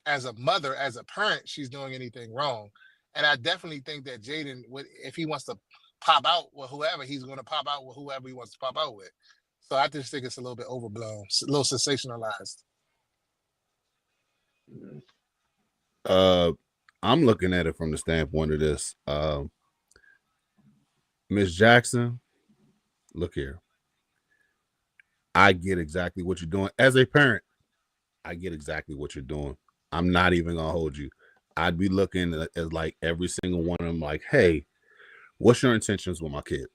as a mother, as a parent, she's doing anything wrong. And I definitely think that Jayden would, if he wants to pop out with whoever, he's going to pop out with whoever he wants to pop out with. So I just think it's a little bit overblown, a little sensationalized. I'm looking at it from the standpoint of this. Miss Jackson, look here. I get exactly what you're doing. As a parent, I get exactly what you're doing. I'm not even gonna hold you. I'd be looking at like every single one of them, like, hey, what's your intentions with my kid?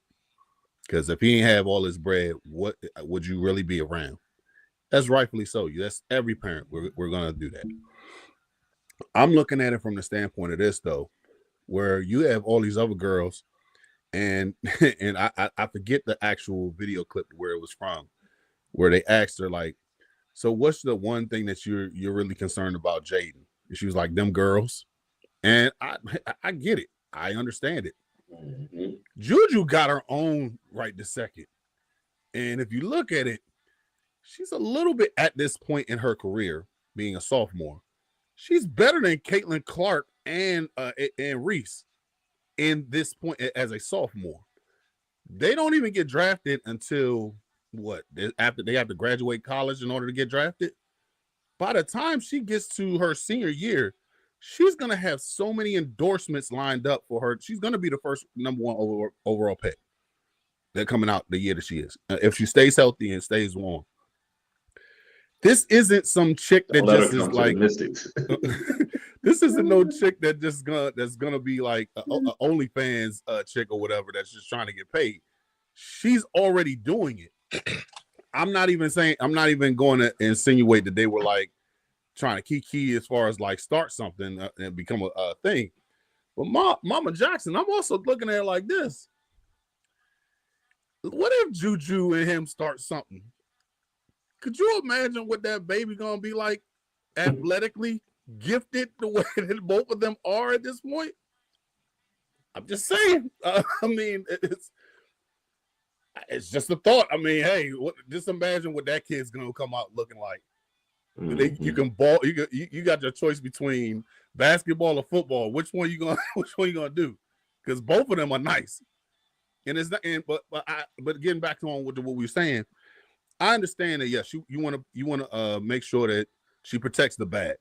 Because if he ain't have all his bread, what would you really be around? That's rightfully so. That's every parent. We're gonna do that. I'm looking at it from the standpoint of this though, where you have all these other girls, and and I forget the actual video clip where it was from, where they asked her like, so what's the one thing that you're really concerned about Jayden? And she was like, them girls. And I get it. I understand it. Mm-hmm. Juju got her own right this second. And if you look at it, she's a little bit at this point in her career, being a sophomore. She's better than Caitlin Clark and Reese in this point as a sophomore. They don't even get drafted until what? After they have to graduate college in order to get drafted. By the time she gets to her senior year, she's going to have so many endorsements lined up for her. She's going to be the first number one overall pick. They're coming out the year that she is. If she stays healthy and stays warm. This isn't some chick that just is like this isn't no chick that that's gonna be like a OnlyFans chick or whatever that's just trying to get paid. She's already doing it. I'm not even going to insinuate that they were like trying to kiki as far as like start something and become a thing. But Mama Jackson, I'm also looking at it like this. What if Juju and him start something? Could you imagine what that baby gonna be like, athletically gifted the way that both of them are at this point? I'm just saying. I mean, it's just a thought. I mean, hey, just imagine what that kid's gonna come out looking like. Mm-hmm. You can ball. You got your choice between basketball or football. Which one you gonna do? Because both of them are nice. And it's not. But getting back to what we were saying. I understand that, yes, you want to make sure that she protects the bag.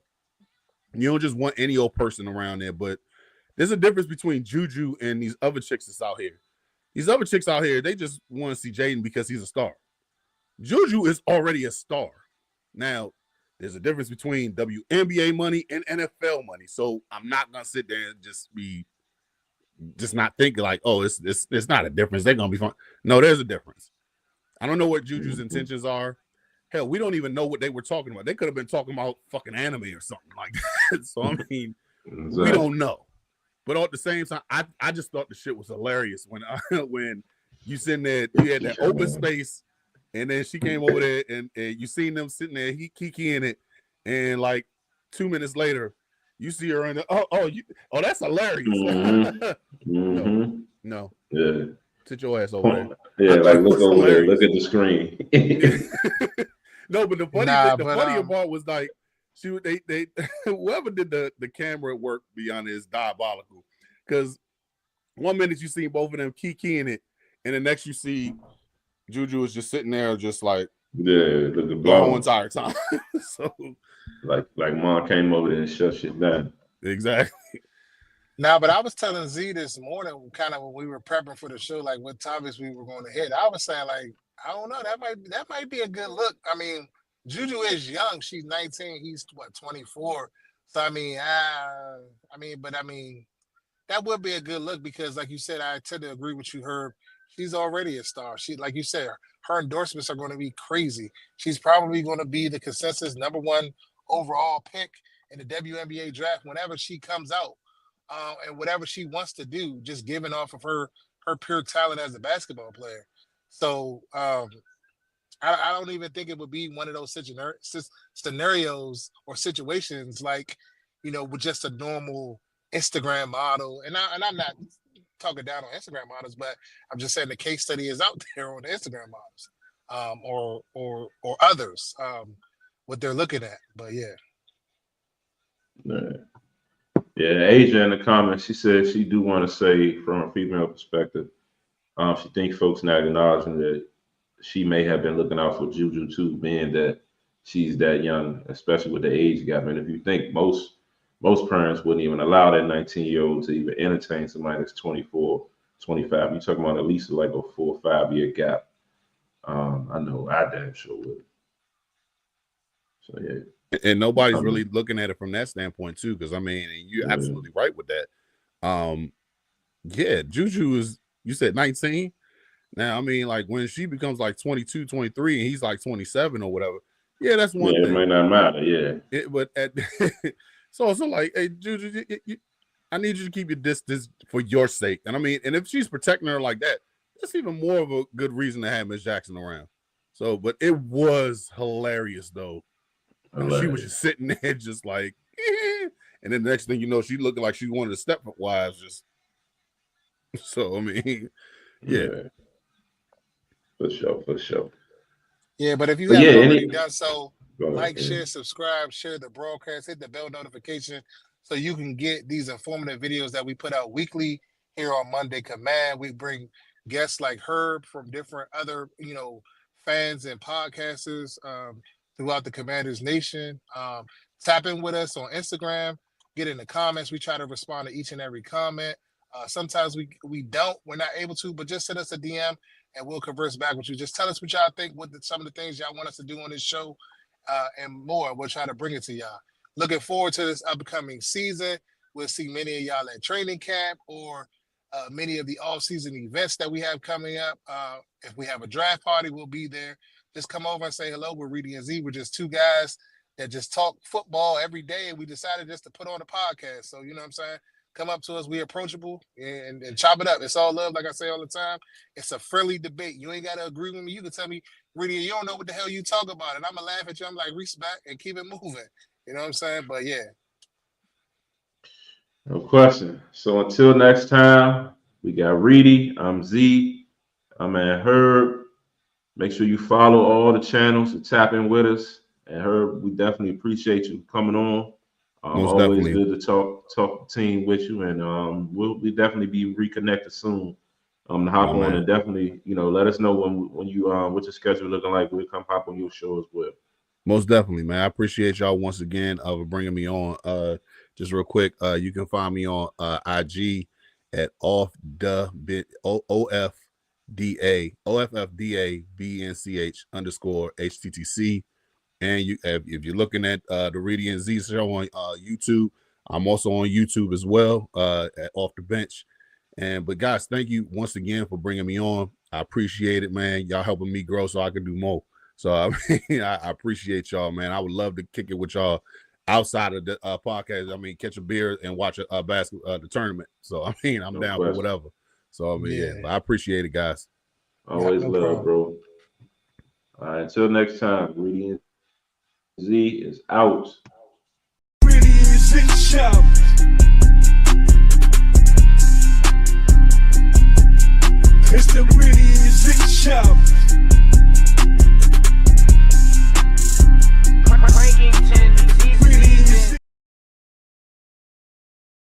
You don't just want any old person around there, but there's a difference between Juju and these other chicks that's out here. These other chicks out here, they just want to see Jayden because he's a star. Juju is already a star. Now, there's a difference between WNBA money and NFL money. So I'm not going to sit there and just not thinking like, oh, it's not a difference. They're going to be fun. No, there's a difference. I don't know what Juju's intentions are. Hell, we don't even know what they were talking about. They could have been talking about fucking anime or something like that. So, I mean, exactly. We don't know. But at the same time, I just thought the shit was hilarious when you sitting there, you had that open space, and then she came over there, and you seen them sitting there, kikiing it, and like 2 minutes later, you see her in the, that's hilarious. Mm-hmm. No. Yeah. Sit your ass over there. Yeah, like look over there. Look at the screen. No, but the funnier part was like they whoever did the camera work beyond is diabolical. Because 1 minute you see both of them kikiing it, and the next you see Juju is just sitting there, just like the whole entire time. So like mom came over there and shut shit down. Exactly. Now, but I was telling Z this morning, kind of when we were prepping for the show, like what topics we were going to hit. I was saying, like, I don't know, that might be a good look. I mean, Juju is young; she's 19. He's 24. So I mean, that would be a good look because, like you said, I tend to agree with you, Herb. She's already a star. She, like you said, her endorsements are going to be crazy. She's probably going to be the consensus #1 overall pick in the WNBA draft whenever she comes out. And whatever she wants to do, just giving off of her pure talent as a basketball player. So I don't even think it would be one of those scenarios or situations like, with just a normal Instagram model. And I'm not talking down on Instagram models, but I'm just saying the case study is out there on the Instagram models, or others, what they're looking at. But yeah. Yeah, Asia in the comments, she said she do want to say from a female perspective, she thinks folks not acknowledging that she may have been looking out for Juju too, being that she's that young, especially with the age gap. And if you think most parents wouldn't even allow that 19-year-old to even entertain somebody that's 24, 25. You're talking about at least like a 4 or 5 year gap. I know I damn sure would. So yeah. And nobody's really looking at it from that standpoint too, because I mean, you're absolutely right with that. Yeah, Juju is, you said 19. Now, I mean, like when she becomes like 22, 23, and he's like 27 or whatever, yeah, that's one thing. It may not matter, yeah. But so like, hey, Juju, I need you to keep your distance for your sake. And I mean, and if she's protecting her like that, that's even more of a good reason to have Miss Jackson around. So, but it was hilarious though. She was just sitting there, just like, and then the next thing you know, she looking like she wanted to stepwives. Just so, I mean, yeah. For sure. Yeah, but if you haven't already done so, like, share, subscribe, share the broadcast, hit the bell notification so you can get these informative videos that we put out weekly here on Monday Command. We bring guests like Herb from different other, fans and podcasters throughout the Commanders Nation. Tap in with us on Instagram, get in the comments. We try to respond to each and every comment. Sometimes we're not able to, but just send us a DM and we'll converse back with you. Just tell us what y'all think, some of the things y'all want us to do on this show, and more. We'll try to bring it to y'all. Looking forward to this upcoming season. We'll see many of y'all at training camp or many of the off-season events that we have coming up. If we have a draft party, we'll be there. Just come over and say hello. We're Reedie and Zee. We're just two guys that just talk football every day, and we decided just to put on a podcast. So, you know what I'm saying? Come up to us. We approachable and chop it up. It's all love, like I say all the time. It's a friendly debate. You ain't got to agree with me. You can tell me, Reedie, you don't know what the hell you talk about. And I'm going to laugh at you. I'm like, respect and keep it moving. You know what I'm saying? But, yeah. No question. So until next time, we got Reedie. I'm Z. I'm at Herb. Make sure you follow all the channels and tap in with us. And Herb, we definitely appreciate you coming on. Always good to talk team with you, and we'll definitely be reconnected soon. To hop on and definitely, let us know when you what your schedule looking like. We'll come hop on your show as well. Most definitely, man. I appreciate y'all once again for bringing me on. Just real quick, you can find me on IG at OFFDA BNCH_HTTC. And if you're looking at the Reedie and Zee show on YouTube, I'm also on YouTube as well at Off the Bench. But guys, thank you once again for bringing me on. I appreciate it, man. Y'all helping me grow so I can do more. So I mean, I appreciate y'all, man. I would love to kick it with y'all outside of the podcast. I mean, catch a beer and watch a basketball the tournament. So I mean, I'm down for whatever. So I mean, I appreciate it, guys. Always love, bro. All right, until next time, Reedie Z is out. Reedie Zee show. It's the Reedie Zee show.